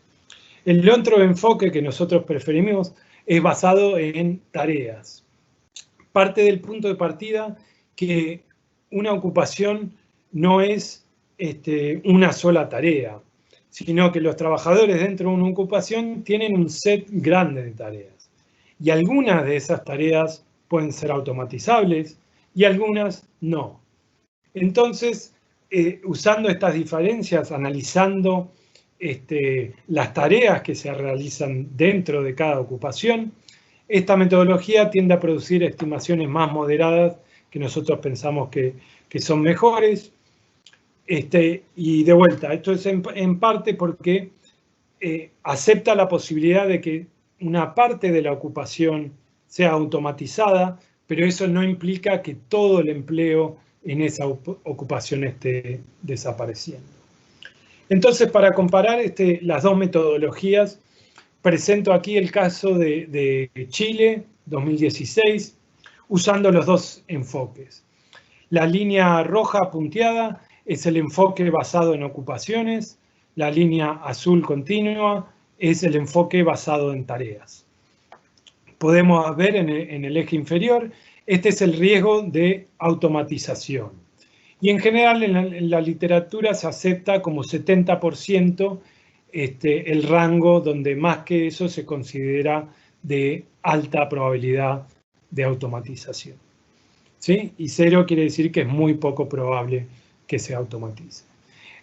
El otro enfoque que nosotros preferimos es basado en tareas. Parte del punto de partida que una ocupación no es una sola tarea, sino que los trabajadores dentro de una ocupación tienen un set grande de tareas. Y algunas de esas tareas pueden ser automatizables y algunas no. Entonces, usando estas diferencias, analizando las tareas que se realizan dentro de cada ocupación, esta metodología tiende a producir estimaciones más moderadas que nosotros pensamos que son mejores. Y de vuelta, esto es en parte porque acepta la posibilidad de que una parte de la ocupación sea automatizada, pero eso no implica que todo el empleo en esa ocupación esté desapareciendo. Entonces, para comparar las dos metodologías, presento aquí el caso de Chile, 2016, usando los dos enfoques. La línea roja punteada es el enfoque basado en ocupaciones, la línea azul continua es el enfoque basado en tareas. Podemos ver en el eje inferior, este es el riesgo de automatización. Y en general en la literatura se acepta como 70% el rango donde más que eso se considera de alta probabilidad de automatización. ¿Sí? Y 0 quiere decir que es muy poco probable que se automatice.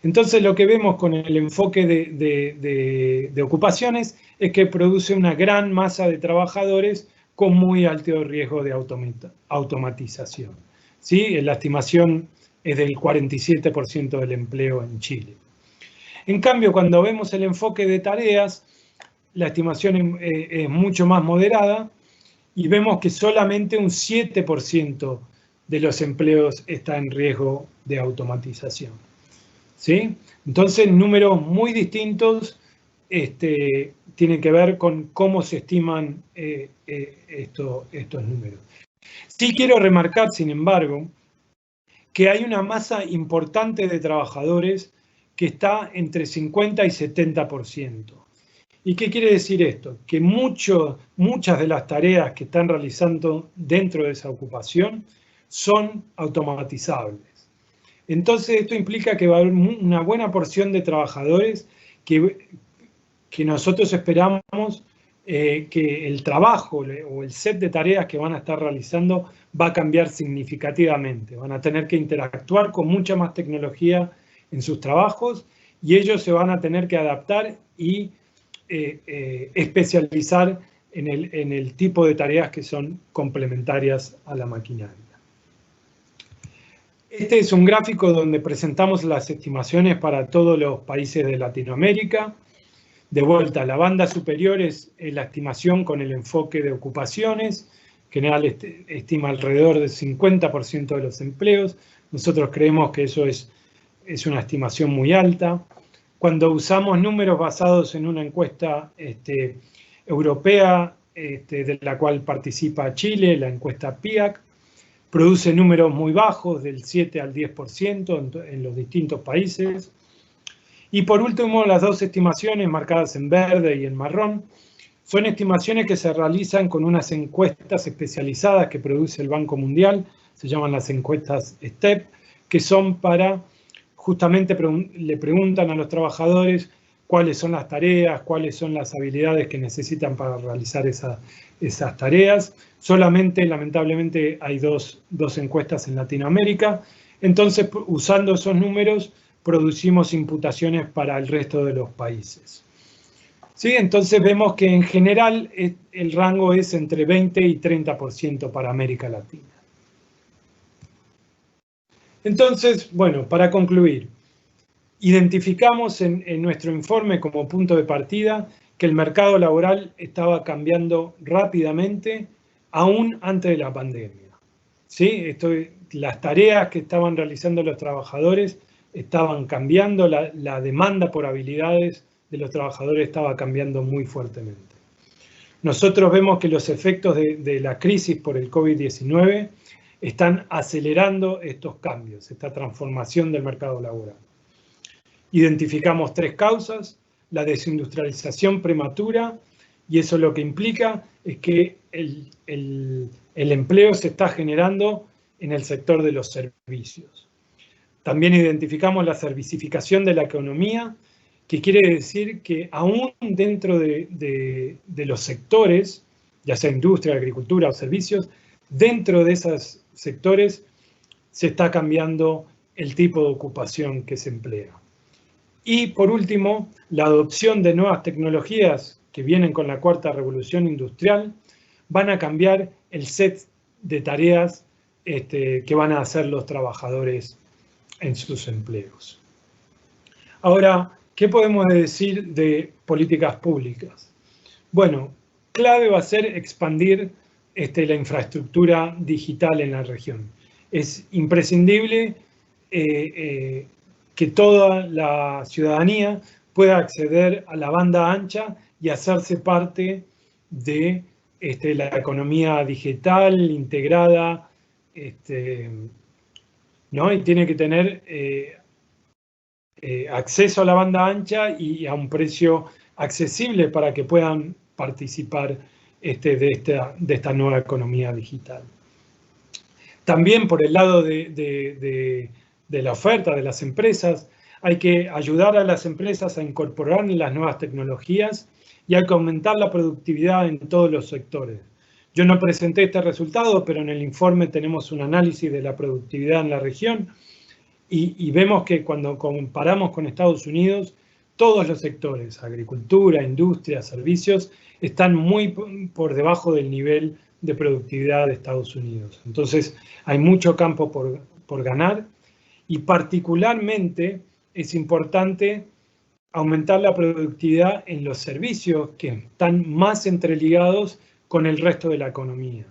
Entonces lo que vemos con el enfoque de ocupaciones es que produce una gran masa de trabajadores con muy alto riesgo de automatización. ¿Sí? La estimación es del 47% del empleo en Chile. En cambio, cuando vemos el enfoque de tareas, la estimación es mucho más moderada y vemos que solamente un 7% de los empleos está en riesgo de automatización. ¿Sí? Entonces, números muy distintos tienen que ver con cómo se estiman estos números. Sí quiero remarcar, sin embargo, que hay una masa importante de trabajadores que está entre 50 y 70%. ¿Y qué quiere decir esto? Que muchas de las tareas que están realizando dentro de esa ocupación son automatizables. Entonces, esto implica que va a haber una buena porción de trabajadores que nosotros esperamos que el trabajo o el set de tareas que van a estar realizando va a cambiar significativamente. Van a tener que interactuar con mucha más tecnología en sus trabajos y ellos se van a tener que adaptar y especializar en el tipo de tareas que son complementarias a la maquinaria. Este es un gráfico donde presentamos las estimaciones para todos los países de Latinoamérica. De vuelta, la banda superior es la estimación con el enfoque de ocupaciones. En general estima alrededor del 50% de los empleos. Nosotros creemos que eso es una estimación muy alta. Cuando usamos números basados en una encuesta europea de la cual participa Chile, la encuesta PIAC, produce números muy bajos, del 7 al 10% en los distintos países. Y por último, las dos estimaciones marcadas en verde y en marrón son estimaciones que se realizan con unas encuestas especializadas que produce el Banco Mundial, se llaman las encuestas STEP, que son para, justamente le preguntan a los trabajadores cuáles son las tareas, cuáles son las habilidades que necesitan para realizar esas tareas. Solamente, lamentablemente, hay dos encuestas en Latinoamérica. Entonces, usando esos números, producimos imputaciones para el resto de los países. ¿Sí? Entonces vemos que en general el rango es entre 20 y 30% para América Latina. Entonces, bueno, para concluir, identificamos en nuestro informe como punto de partida que el mercado laboral estaba cambiando rápidamente, aún antes de la pandemia. ¿Sí? Las tareas que estaban realizando los trabajadores estaban cambiando, la demanda por habilidades de los trabajadores estaba cambiando muy fuertemente. Nosotros vemos que los efectos de la crisis por el COVID-19 están acelerando estos cambios, esta transformación del mercado laboral. Identificamos 3 causas: la desindustrialización prematura, y eso lo que implica es que el empleo se está generando en el sector de los servicios. También identificamos la servicificación de la economía, que quiere decir que aún dentro de los sectores, ya sea industria, agricultura o servicios, dentro de esos sectores se está cambiando el tipo de ocupación que se emplea. Y por último, la adopción de nuevas tecnologías que vienen con la 4ª revolución industrial van a cambiar el set de tareas que van a hacer los trabajadores en sus empleos. Ahora, ¿qué podemos decir de políticas públicas? Bueno, clave va a ser expandir la infraestructura digital en la región. Es imprescindible que toda la ciudadanía pueda acceder a la banda ancha y hacerse parte de la economía digital integrada, ¿no? Y tiene que tener acceso a la banda ancha y a un precio accesible para que puedan participar de esta nueva economía digital. También por el lado de la oferta de las empresas, hay que ayudar a las empresas a incorporar las nuevas tecnologías y hay que aumentar la productividad en todos los sectores. Yo no presenté este resultado, pero en el informe tenemos un análisis de la productividad en la región y vemos que cuando comparamos con Estados Unidos, todos los sectores, agricultura, industria, servicios, están muy por debajo del nivel de productividad de Estados Unidos. Entonces, hay mucho campo por ganar y particularmente es importante aumentar la productividad en los servicios que están más entreligados con el resto de la economía.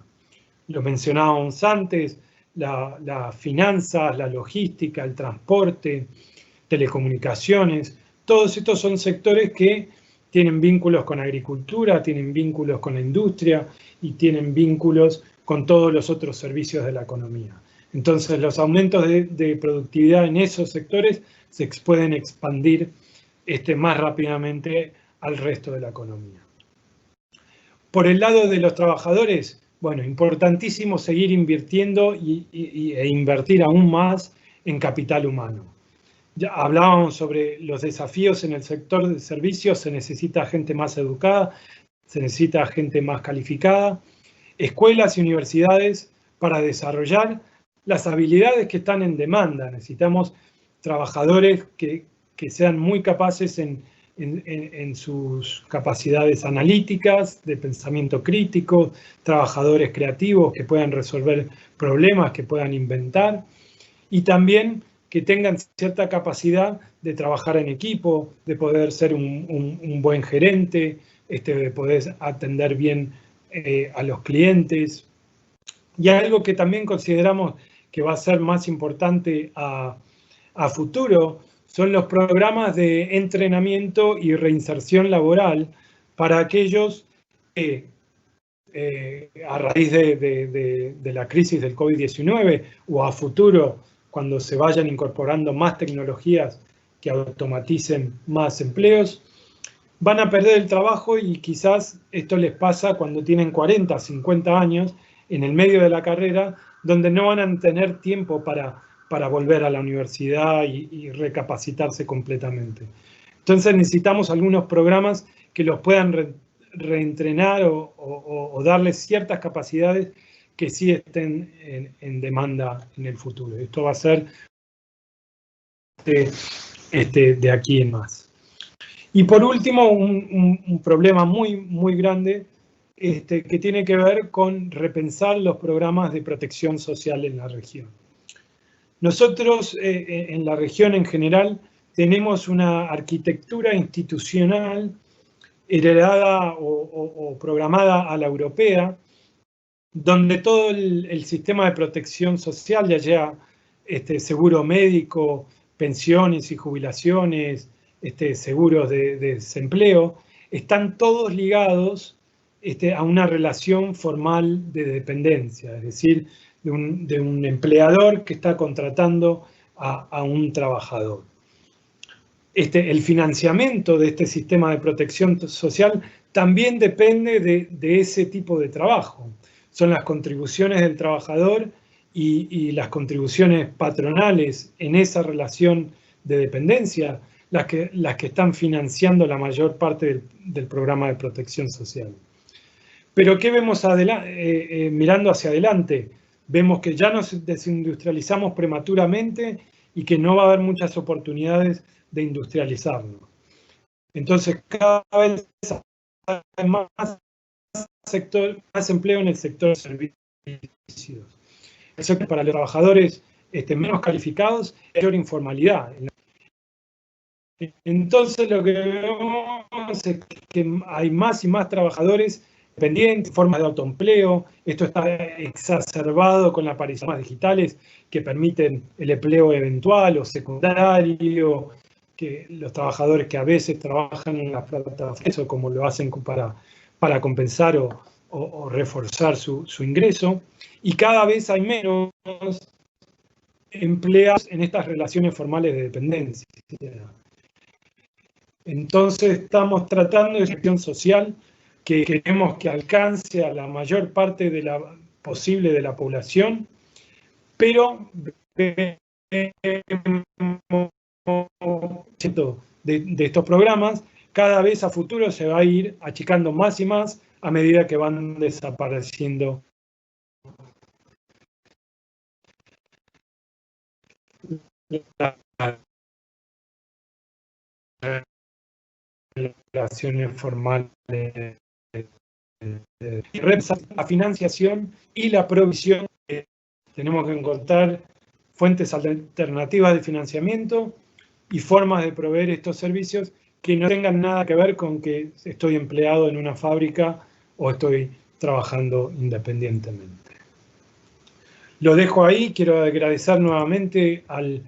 Lo mencionábamos antes, las finanzas, la logística, el transporte, telecomunicaciones, todos estos son sectores que tienen vínculos con agricultura, tienen vínculos con la industria y tienen vínculos con todos los otros servicios de la economía. Entonces, los aumentos de productividad en esos sectores se pueden expandir más rápidamente al resto de la economía. Por el lado de los trabajadores, bueno, importantísimo seguir invirtiendo e invertir aún más en capital humano. Ya hablábamos sobre los desafíos en el sector de servicios, se necesita gente más educada, se necesita gente más calificada, escuelas y universidades para desarrollar las habilidades que están en demanda. Necesitamos trabajadores que sean muy capaces en sus capacidades analíticas, de pensamiento crítico, trabajadores creativos que puedan resolver problemas, que puedan inventar, y también que tengan cierta capacidad de trabajar en equipo, de poder ser un buen gerente, de poder atender bien a los clientes. Y algo que también consideramos que va a ser más importante a futuro son los programas de entrenamiento y reinserción laboral para aquellos que a raíz de la crisis del COVID-19 o a futuro, cuando se vayan incorporando más tecnologías que automaticen más empleos, van a perder el trabajo y quizás esto les pasa cuando tienen 40, 50 años en el medio de la carrera, donde no van a tener tiempo para volver a la universidad y recapacitarse completamente. Entonces necesitamos algunos programas que los puedan reentrenar o darles ciertas capacidades que sí estén en demanda en el futuro. Esto va a ser de aquí en más. Y por último, un problema muy grande que tiene que ver con repensar los programas de protección social en la región. Nosotros en la región en general tenemos una arquitectura institucional heredada o programada a la europea, donde todo el sistema de protección social, ya sea seguro médico, pensiones y jubilaciones, seguros de desempleo, están todos ligados a una relación formal de dependencia, es decir, de un empleador que está contratando a un trabajador. El financiamiento de este sistema de protección social también depende de ese tipo de trabajo. Son las contribuciones del trabajador y las contribuciones patronales en esa relación de dependencia las que están financiando la mayor parte del programa de protección social. Pero ¿qué vemos mirando hacia adelante? Vemos que ya nos desindustrializamos prematuramente y que no va a haber muchas oportunidades de industrializarlo. Entonces, cada vez hay más empleo en el sector de servicios. Eso que para los trabajadores menos calificados hay mayor informalidad. Entonces, lo que vemos es que hay más y más trabajadores dependientes, formas de autoempleo. Esto está exacerbado con la aparición de plataformas digitales que permiten el empleo eventual o secundario, que los trabajadores que a veces trabajan en las plataformas, o como lo hacen para compensar o reforzar su ingreso, y cada vez hay menos empleados en estas relaciones formales de dependencia. Entonces estamos tratando de gestión social que queremos que alcance a la mayor parte posible de la población, pero de estos programas cada vez a futuro se va a ir achicando más y más a medida que van desapareciendo las relaciones formales, la financiación y la provisión. Tenemos que encontrar fuentes alternativas de financiamiento y formas de proveer estos servicios que no tengan nada que ver con que estoy empleado en una fábrica o estoy trabajando independientemente. Lo dejo ahí. Quiero agradecer nuevamente al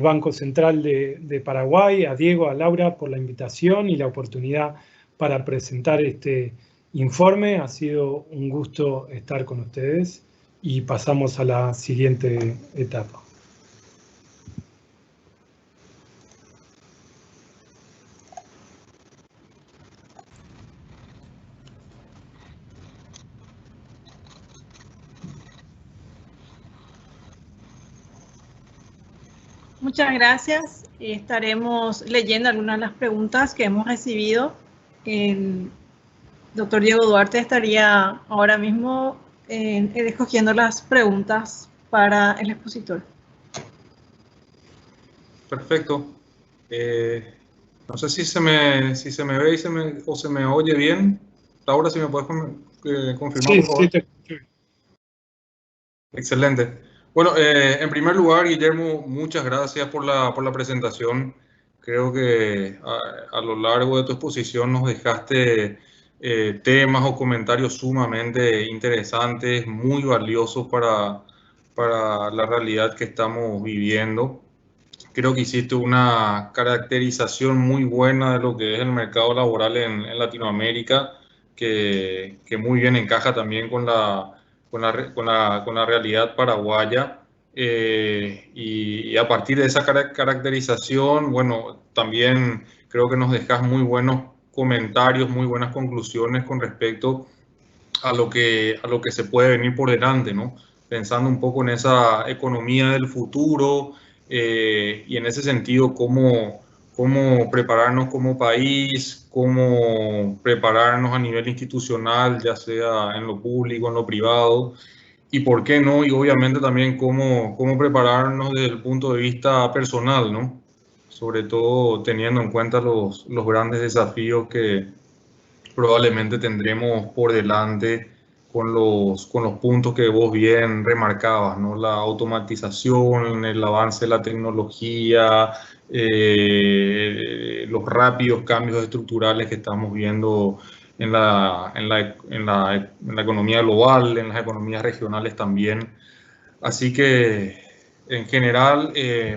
Banco Central de Paraguay, a Diego, a Laura por la invitación y la oportunidad para presentar este informe. Ha sido un gusto estar con ustedes y pasamos a la siguiente etapa. Muchas gracias. Estaremos leyendo algunas de las preguntas que hemos recibido. El doctor Diego Duarte estaría ahora mismo escogiendo las preguntas para el expositor. Perfecto. No sé si se me ve o se me oye bien. Laura, si me puedes confirmar, Sí, por favor. Sí. Excelente. Bueno, en primer lugar, Guillermo, muchas gracias por la presentación. Creo que a lo largo de tu exposición nos dejaste temas o comentarios sumamente interesantes, muy valiosos para la realidad que estamos viviendo. Creo que hiciste una caracterización muy buena de lo que es el mercado laboral en Latinoamérica, que muy bien encaja también con la realidad paraguaya. Y a partir de esa caracterización, bueno, también creo que nos dejas muy buenos comentarios, muy buenas conclusiones con respecto a lo que se puede venir por delante, ¿no? Pensando un poco en esa economía del futuro y en ese sentido, cómo cómo prepararnos como país, cómo prepararnos a nivel institucional, ya sea en lo público, en lo privado, y por qué no, y obviamente también cómo prepararnos desde el punto de vista personal, ¿no? Sobre todo teniendo en cuenta los grandes desafíos que probablemente tendremos por delante con los puntos que vos bien remarcabas, ¿no? La automatización, el avance de la tecnología, los rápidos cambios estructurales que estamos viendo en la economía global, en las economías regionales también. Así que, en general,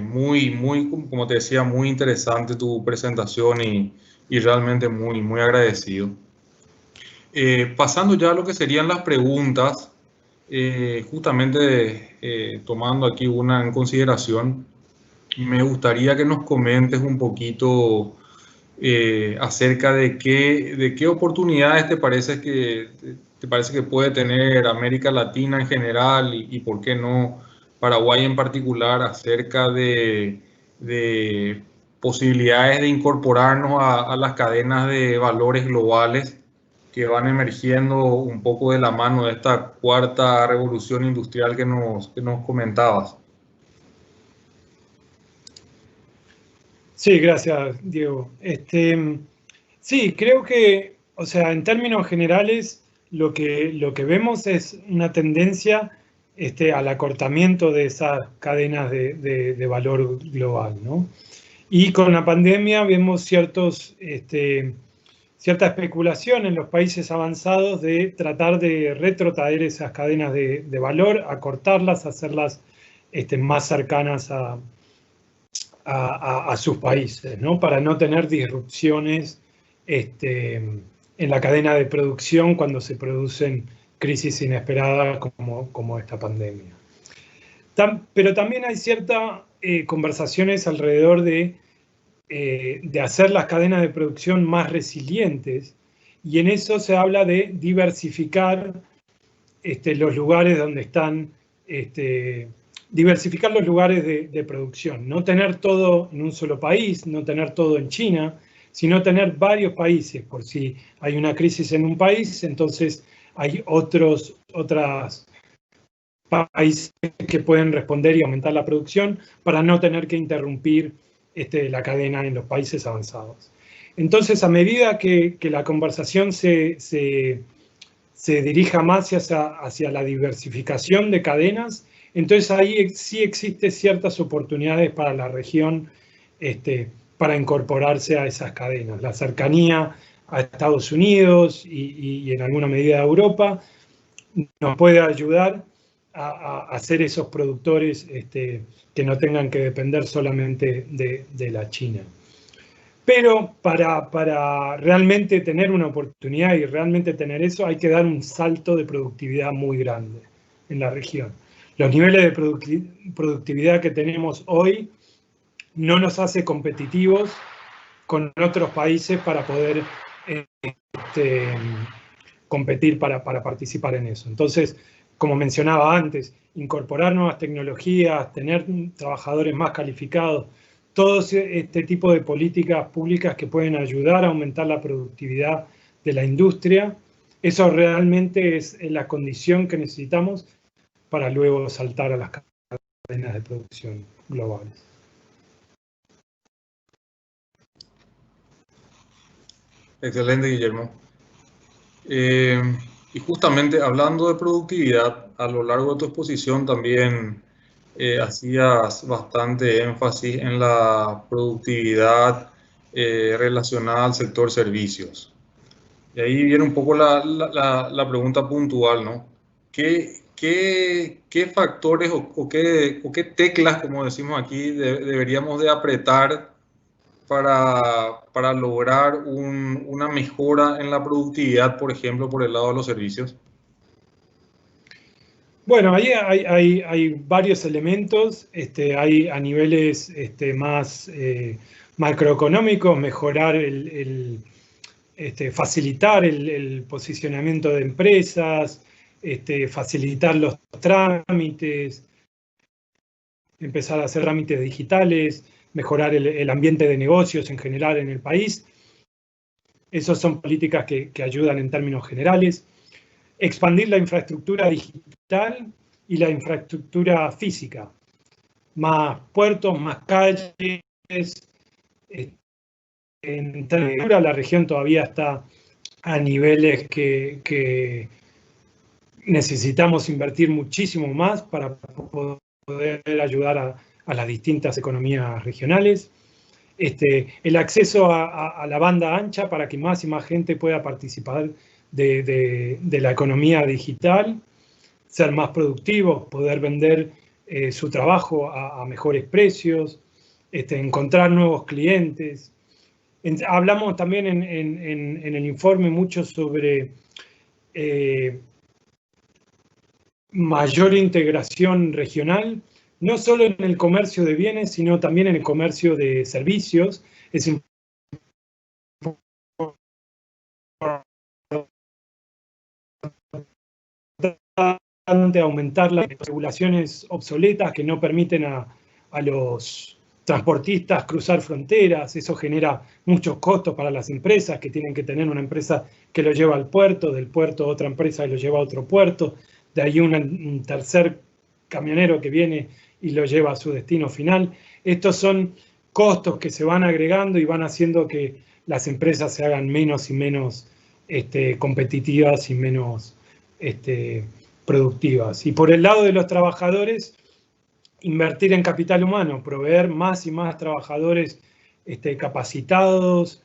como te decía, muy interesante tu presentación y realmente muy agradecido. Pasando ya a lo que serían las preguntas, justamente tomando aquí una en consideración, me gustaría que nos comentes un poquito acerca de qué oportunidades te parece que puede tener América Latina en general y por qué no Paraguay en particular acerca de posibilidades de incorporarnos a las cadenas de valores globales que van emergiendo un poco de la mano de esta cuarta revolución industrial que nos comentabas. Sí, gracias, Diego. Sí, creo que, o sea, en términos generales, lo que vemos es una tendencia al acortamiento de esas cadenas de valor global, ¿no? Y con la pandemia vemos cierta especulación en los países avanzados de tratar de retrotraer esas cadenas de valor, acortarlas, hacerlas más cercanas a sus países, ¿no? Para no tener disrupciones en la cadena de producción cuando se producen crisis inesperadas como esta pandemia. Pero también hay ciertas conversaciones alrededor de hacer las cadenas de producción más resilientes, y en eso se habla de diversificar los lugares donde están, diversificar los lugares de producción, no tener todo en un solo país, no tener todo en China, sino tener varios países. Por si hay una crisis en un país, entonces hay otros países que pueden responder y aumentar la producción para no tener que interrumpir la cadena en los países avanzados. Entonces, a medida que la conversación se dirija más hacia la diversificación de cadenas, entonces ahí sí existen ciertas oportunidades para la región para incorporarse a esas cadenas. La cercanía a Estados Unidos y en alguna medida a Europa nos puede ayudar a ser esos productores que no tengan que depender solamente de la China. Pero para realmente tener una oportunidad y realmente tener eso, hay que dar un salto de productividad muy grande en la región. Los niveles de productividad que tenemos hoy no nos hace competitivos con otros países para poder competir para participar en eso. Entonces, como mencionaba antes, incorporar nuevas tecnologías, tener trabajadores más calificados, todo este tipo de políticas públicas que pueden ayudar a aumentar la productividad de la industria, eso realmente es la condición que necesitamos para luego saltar a las cadenas de producción globales. Excelente, Guillermo. Y justamente hablando de productividad, a lo largo de tu exposición también hacías bastante énfasis en la productividad relacionada al sector servicios. Y ahí viene un poco la pregunta puntual, ¿no? ¿Qué factores o qué teclas, como decimos aquí, deberíamos de apretar para lograr una mejora en la productividad, por ejemplo, por el lado de los servicios? Bueno, ahí hay varios elementos. Hay a niveles más macroeconómicos, mejorar facilitar el posicionamiento de empresas, facilitar los trámites, empezar a hacer trámites digitales, mejorar el ambiente de negocios en general en el país. Esas son políticas que ayudan en términos generales. Expandir la infraestructura digital y la infraestructura física. Más puertos, más calles. En la región todavía está a niveles que necesitamos invertir muchísimo más para poder ayudar a las distintas economías regionales. El acceso a la banda ancha para que más y más gente pueda participar de la economía digital, ser más productivos, poder vender su trabajo a mejores precios, encontrar nuevos clientes. Hablamos también en el informe mucho sobre mayor integración regional, no solo en el comercio de bienes, sino también en el comercio de servicios. Es importante aumentar las regulaciones obsoletas que no permiten a los transportistas cruzar fronteras. Eso genera muchos costos para las empresas que tienen que tener una empresa que lo lleva al puerto, del puerto otra empresa que lo lleva a otro puerto, de ahí un tercer camionero que viene y lo lleva a su destino final. Estos son costos que se van agregando y van haciendo que las empresas se hagan menos y menos competitivas y menos productivas. Y por el lado de los trabajadores, invertir en capital humano, proveer más y más trabajadores capacitados,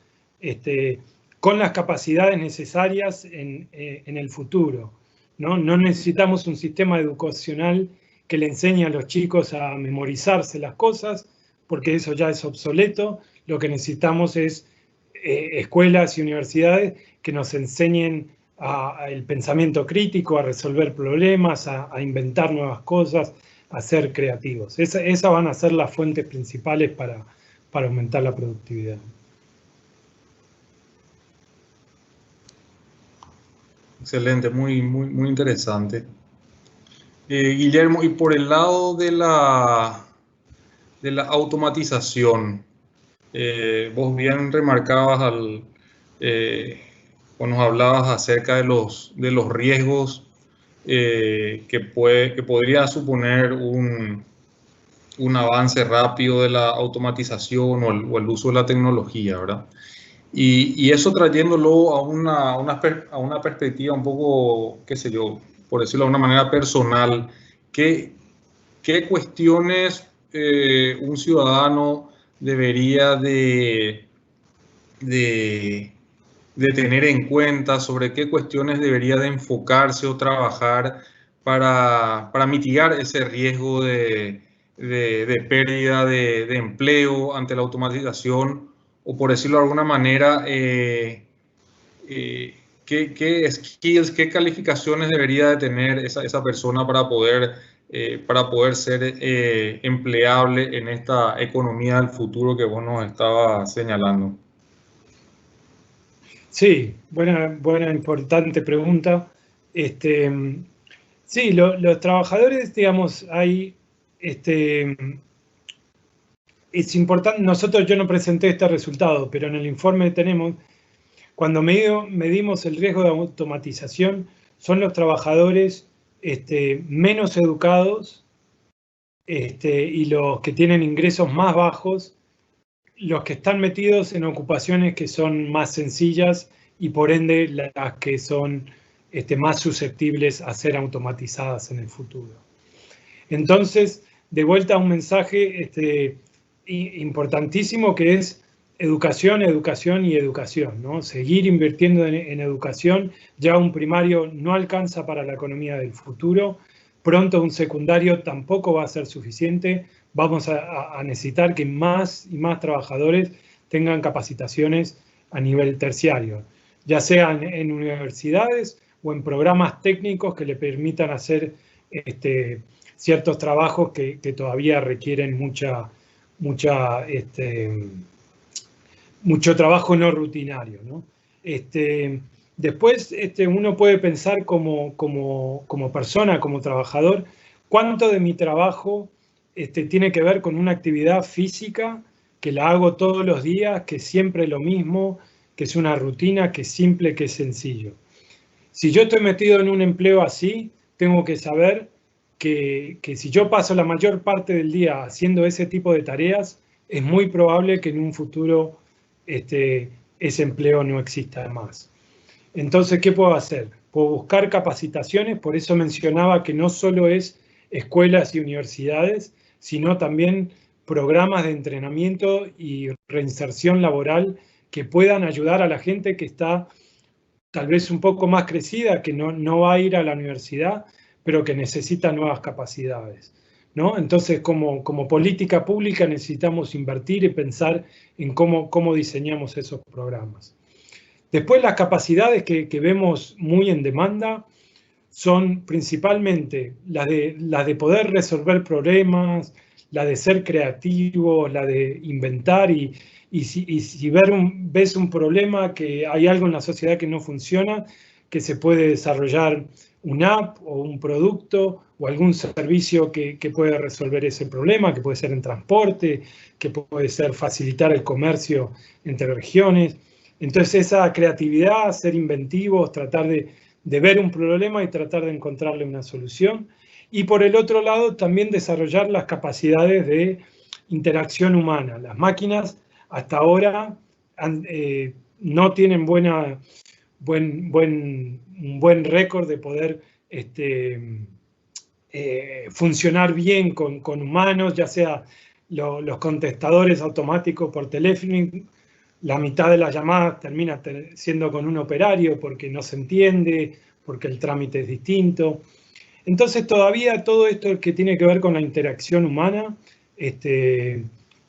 con las capacidades necesarias en el futuro. No necesitamos un sistema educacional que le enseñe a los chicos a memorizarse las cosas, porque eso ya es obsoleto. Lo que necesitamos es escuelas y universidades que nos enseñen el pensamiento crítico, a resolver problemas, a inventar nuevas cosas, a ser creativos. Esas van a ser las fuentes principales para aumentar la productividad. Excelente, muy interesante. Guillermo, y por el lado de la automatización, vos bien remarcabas cuando nos hablabas acerca de los riesgos que podría suponer un avance rápido de la automatización o el uso de la tecnología, ¿verdad? Y eso trayéndolo a una perspectiva un poco, qué sé yo, por decirlo de una manera personal, ¿qué cuestiones un ciudadano debería de tener en cuenta, sobre qué cuestiones debería de enfocarse o trabajar para mitigar ese riesgo de pérdida de empleo ante la automatización? O por decirlo de alguna manera, ¿qué skills, qué calificaciones debería de tener esa persona para poder ser empleable en esta economía del futuro que vos nos estabas señalando? Sí, buena, importante pregunta. Sí, los trabajadores, digamos, es importante. Yo no presenté este resultado, pero en el informe tenemos, cuando medimos el riesgo de automatización, son los trabajadores menos educados y los que tienen ingresos más bajos, los que están metidos en ocupaciones que son más sencillas y por ende las que son más susceptibles a ser automatizadas en el futuro. Entonces, de vuelta a un mensaje importantísimo que es educación, educación y educación, ¿no? Seguir invirtiendo en educación. Ya un primario no alcanza para la economía del futuro. Pronto un secundario tampoco va a ser suficiente. Vamos a necesitar que más y más trabajadores tengan capacitaciones a nivel terciario, ya sean en universidades o en programas técnicos que le permitan hacer ciertos trabajos que todavía requieren mucho trabajo no rutinario, ¿no? Después uno puede pensar como persona, como trabajador, cuánto de mi trabajo tiene que ver con una actividad física que la hago todos los días, que siempre es lo mismo, que es una rutina, que es simple, que es sencillo. Si yo estoy metido en un empleo así, tengo que saber que si yo paso la mayor parte del día haciendo ese tipo de tareas, es muy probable que en un futuro ese empleo no exista más. Entonces, ¿qué puedo hacer? Puedo buscar capacitaciones, por eso mencionaba que no solo es escuelas y universidades, sino también programas de entrenamiento y reinserción laboral que puedan ayudar a la gente que está tal vez un poco más crecida, que no va a ir a la universidad, pero que necesita nuevas capacidades, ¿no? Entonces, como política pública necesitamos invertir y pensar en cómo diseñamos esos programas. Después, las capacidades que vemos muy en demanda son principalmente las de poder resolver problemas, la de ser creativo, la de inventar y si ves un problema, que hay algo en la sociedad que no funciona, que se puede desarrollar una app o un producto o algún servicio que puede resolver ese problema, que puede ser en transporte, que puede ser facilitar el comercio entre regiones. Entonces esa creatividad, ser inventivos, tratar de ver un problema y tratar de encontrarle una solución. Y por el otro lado también desarrollar las capacidades de interacción humana. Las máquinas hasta ahora no tienen un buen récord de poder funcionar bien con humanos, ya sea los contestadores automáticos por teléfono. La mitad de las llamadas termina siendo con un operario porque no se entiende, porque el trámite es distinto. Entonces todavía todo esto que tiene que ver con la interacción humana,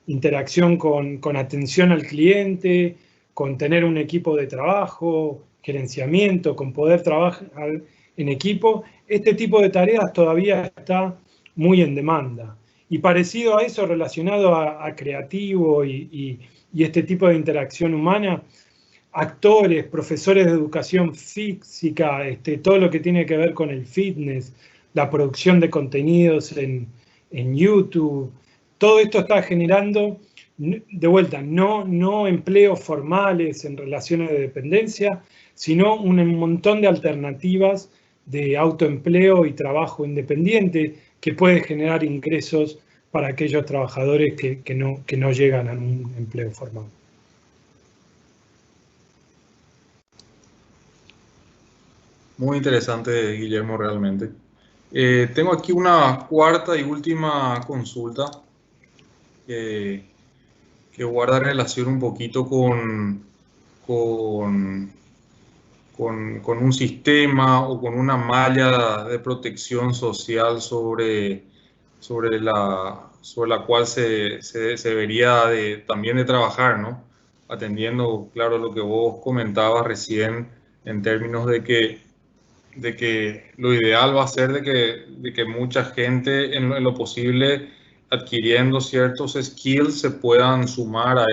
interacción con atención al cliente, con tener un equipo de trabajo, gerenciamiento, con poder trabajar en equipo, este tipo de tareas todavía está muy en demanda. Y parecido a eso, relacionado a creativo y este tipo de interacción humana, actores, profesores de educación física, todo lo que tiene que ver con el fitness, la producción de contenidos en YouTube, todo esto está generando, de vuelta, no empleos formales en relaciones de dependencia, sino un montón de alternativas de autoempleo y trabajo independiente que puede generar ingresos para aquellos trabajadores que no llegan a un empleo formal. Muy interesante, Guillermo, realmente. Tengo aquí una cuarta y última consulta que guarda relación un poquito con un sistema o con una malla de protección social sobre la cual se debería también de trabajar, ¿no? Atendiendo, claro, lo que vos comentabas recién en términos de que lo ideal va a ser de que mucha gente en lo posible adquiriendo ciertos skills se puedan sumar a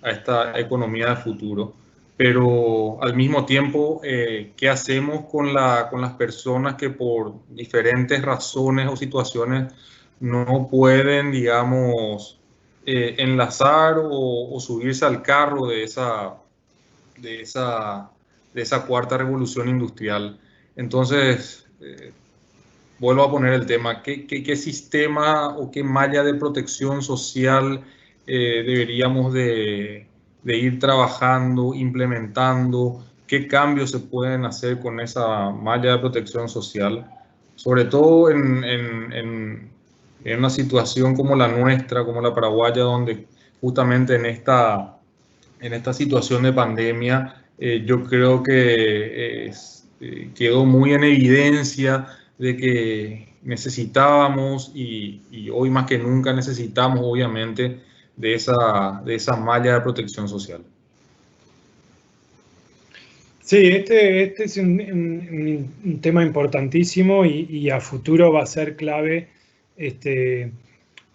esta economía de futuro. Pero al mismo tiempo, ¿qué hacemos con las personas que por diferentes razones o situaciones no pueden, digamos, enlazar o subirse al carro de esa cuarta revolución industrial? Entonces, vuelvo a poner el tema, ¿qué sistema o qué malla de protección social deberíamos de ir trabajando, implementando? ¿Qué cambios se pueden hacer con esa malla de protección social? Sobre todo en una situación como la nuestra, como la paraguaya, donde justamente en esta situación de pandemia, yo creo que quedó muy en evidencia de que necesitábamos y hoy más que nunca necesitamos, obviamente, de esa malla de protección social. Sí, este es un tema importantísimo y a futuro va a ser clave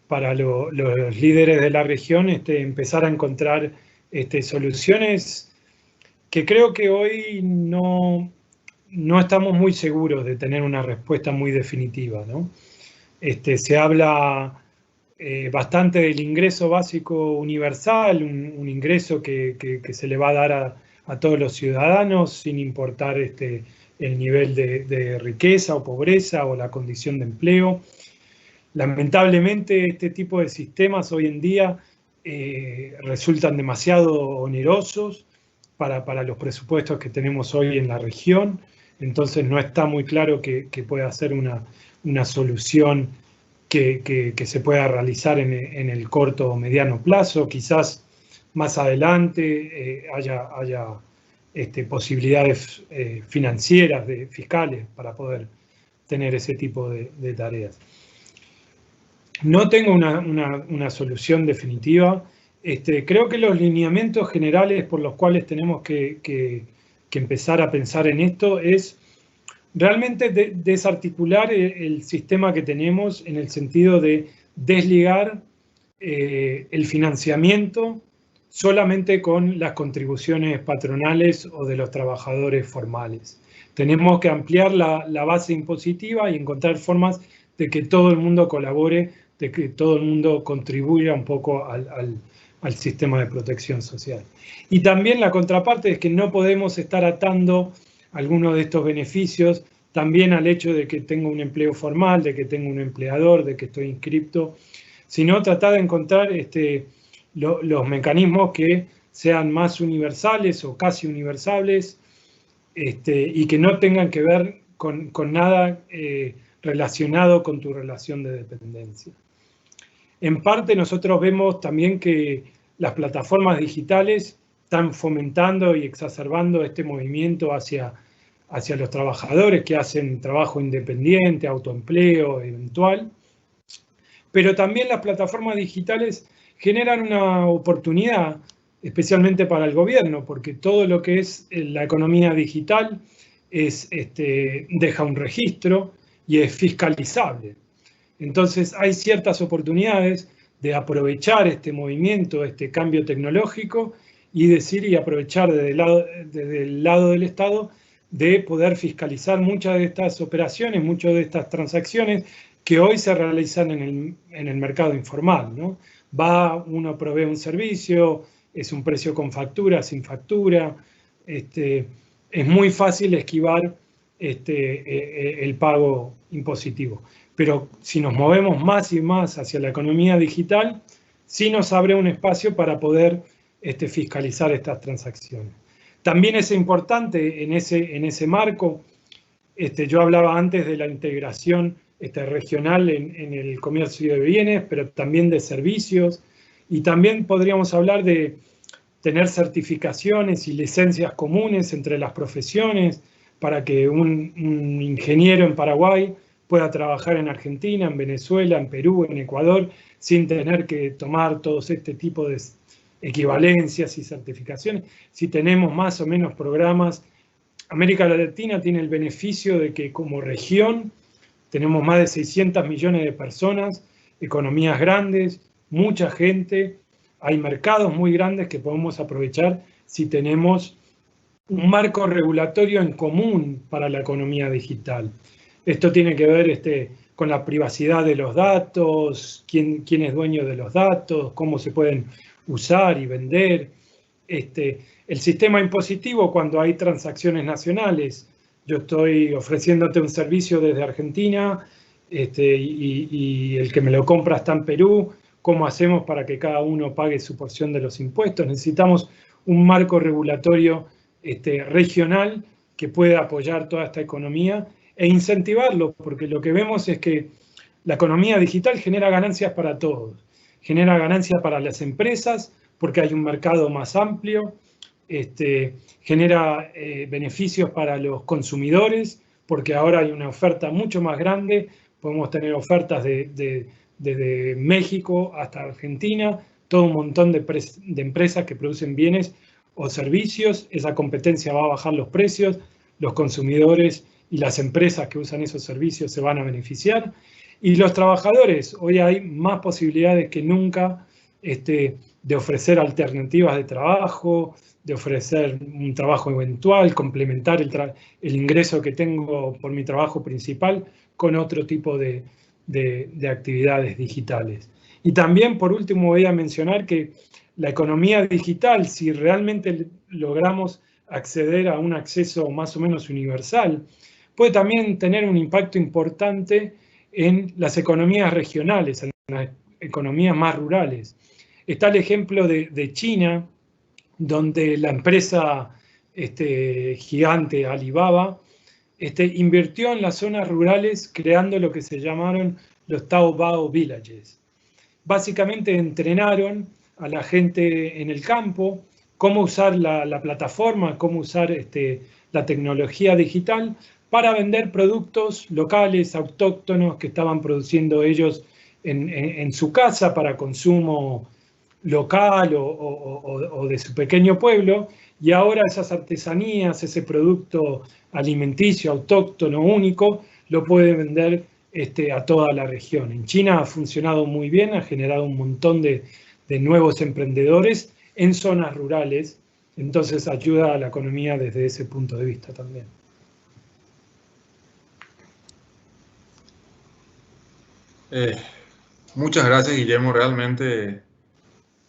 para los líderes de la región empezar a encontrar soluciones que creo que hoy no estamos muy seguros de tener una respuesta muy definitiva, ¿no? Se habla bastante del ingreso básico universal, un ingreso que se le va a dar a todos los ciudadanos sin importar el nivel de riqueza o pobreza o la condición de empleo. Lamentablemente este tipo de sistemas hoy en día resultan demasiado onerosos para los presupuestos que tenemos hoy en la región, entonces no está muy claro que pueda ser una solución que se pueda realizar en el corto o mediano plazo. Quizás más adelante haya posibilidades financieras, fiscales, para poder tener ese tipo de tareas. No tengo una solución definitiva. Creo que los lineamientos generales por los cuales tenemos que empezar a pensar en esto es realmente desarticular el sistema que tenemos en el sentido de desligar el financiamiento solamente con las contribuciones patronales o de los trabajadores formales. Tenemos que ampliar la base impositiva y encontrar formas de que todo el mundo colabore, de que todo el mundo contribuya un poco al sistema de protección social. Y también la contraparte es que no podemos estar atando algunos de estos beneficios también al hecho de que tengo un empleo formal, de que tengo un empleador, de que estoy inscripto, sino tratar de encontrar los mecanismos que sean más universales o casi universales y que no tengan que ver con nada relacionado con tu relación de dependencia. En parte nosotros vemos también que las plataformas digitales están fomentando y exacerbando este movimiento hacia los trabajadores que hacen trabajo independiente, autoempleo eventual, pero también las plataformas digitales generan una oportunidad, especialmente para el gobierno, porque todo lo que es la economía digital deja un registro y es fiscalizable. Entonces hay ciertas oportunidades de aprovechar este movimiento, este cambio tecnológico y aprovechar desde el lado del Estado de poder fiscalizar muchas de estas operaciones, muchas de estas transacciones que hoy se realizan en el mercado informal, ¿no? Uno provee un servicio, es un precio con factura, sin factura, es muy fácil esquivar el pago impositivo. Pero si nos movemos más y más hacia la economía digital, sí nos abre un espacio para poder fiscalizar estas transacciones. También es importante en ese marco, yo hablaba antes de la integración regional en el comercio de bienes, pero también de servicios, y también podríamos hablar de tener certificaciones y licencias comunes entre las profesiones para que un ingeniero en Paraguay pueda trabajar en Argentina, en Venezuela, en Perú, en Ecuador, sin tener que tomar todos este tipo de equivalencias y certificaciones. Si tenemos más o menos programas, América Latina tiene el beneficio de que como región tenemos más de 600 millones de personas, economías grandes, mucha gente, hay mercados muy grandes que podemos aprovechar si tenemos un marco regulatorio en común para la economía digital. Esto tiene que ver con la privacidad de los datos, quién es dueño de los datos, cómo se pueden usar y vender. El sistema impositivo, cuando hay transacciones nacionales, yo estoy ofreciéndote un servicio desde Argentina y el que me lo compra está en Perú, ¿cómo hacemos para que cada uno pague su porción de los impuestos? Necesitamos un marco regulatorio regional que pueda apoyar toda esta economía e incentivarlo, porque lo que vemos es que la economía digital genera ganancias para todos. Genera ganancias para las empresas porque hay un mercado más amplio, genera beneficios para los consumidores porque ahora hay una oferta mucho más grande, podemos tener ofertas desde México hasta Argentina, todo un montón de empresas que producen bienes o servicios, esa competencia va a bajar los precios, los consumidores y las empresas que usan esos servicios se van a beneficiar. Y los trabajadores, hoy hay más posibilidades que nunca de ofrecer alternativas de trabajo, de ofrecer un trabajo eventual, complementar el ingreso que tengo por mi trabajo principal con otro tipo de actividades digitales. Y también, por último, voy a mencionar que la economía digital, si realmente logramos acceder a un acceso más o menos universal, puede también tener un impacto importante en las economías regionales, en las economías más rurales. Está el ejemplo de China, donde la empresa gigante Alibaba invirtió en las zonas rurales creando lo que se llamaron los Taobao Villages. Básicamente entrenaron a la gente en el campo cómo usar la plataforma, cómo usar la tecnología digital para vender productos locales, autóctonos que estaban produciendo ellos en su casa para consumo local o de su pequeño pueblo, y ahora esas artesanías, ese producto alimenticio autóctono único, lo puede vender a toda la región. En China ha funcionado muy bien, ha generado un montón de nuevos emprendedores en zonas rurales, entonces ayuda a la economía desde ese punto de vista también. Muchas gracias, Guillermo. Realmente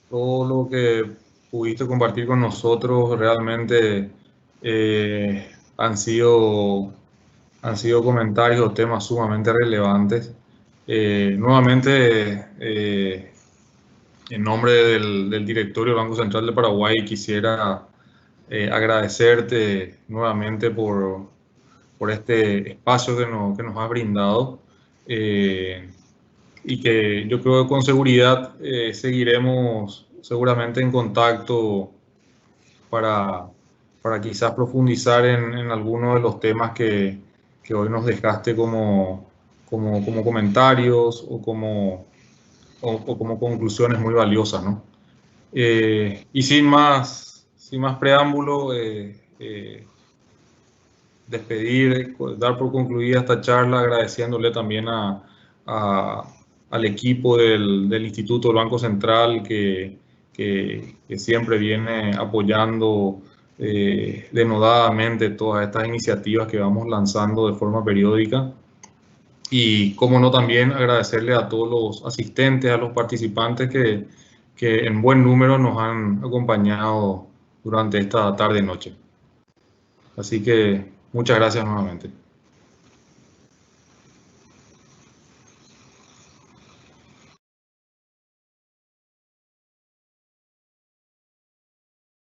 todo lo que pudiste compartir con nosotros realmente han sido comentarios o temas sumamente relevantes. Nuevamente, en nombre del directorio del Banco Central de Paraguay, quisiera agradecerte nuevamente por este espacio que nos has brindado. Y que yo creo que con seguridad seguiremos seguramente en contacto para quizás profundizar en algunos de los temas que hoy nos dejaste como comentarios o como conclusiones muy valiosas, ¿no? Y sin más preámbulo, despedir, dar por concluida esta charla agradeciéndole también al equipo del Instituto del Banco Central que siempre viene apoyando denodadamente todas estas iniciativas que vamos lanzando de forma periódica. Y cómo no, también agradecerle a todos los asistentes, a los participantes que en buen número nos han acompañado durante esta tarde-noche. Así que muchas gracias nuevamente.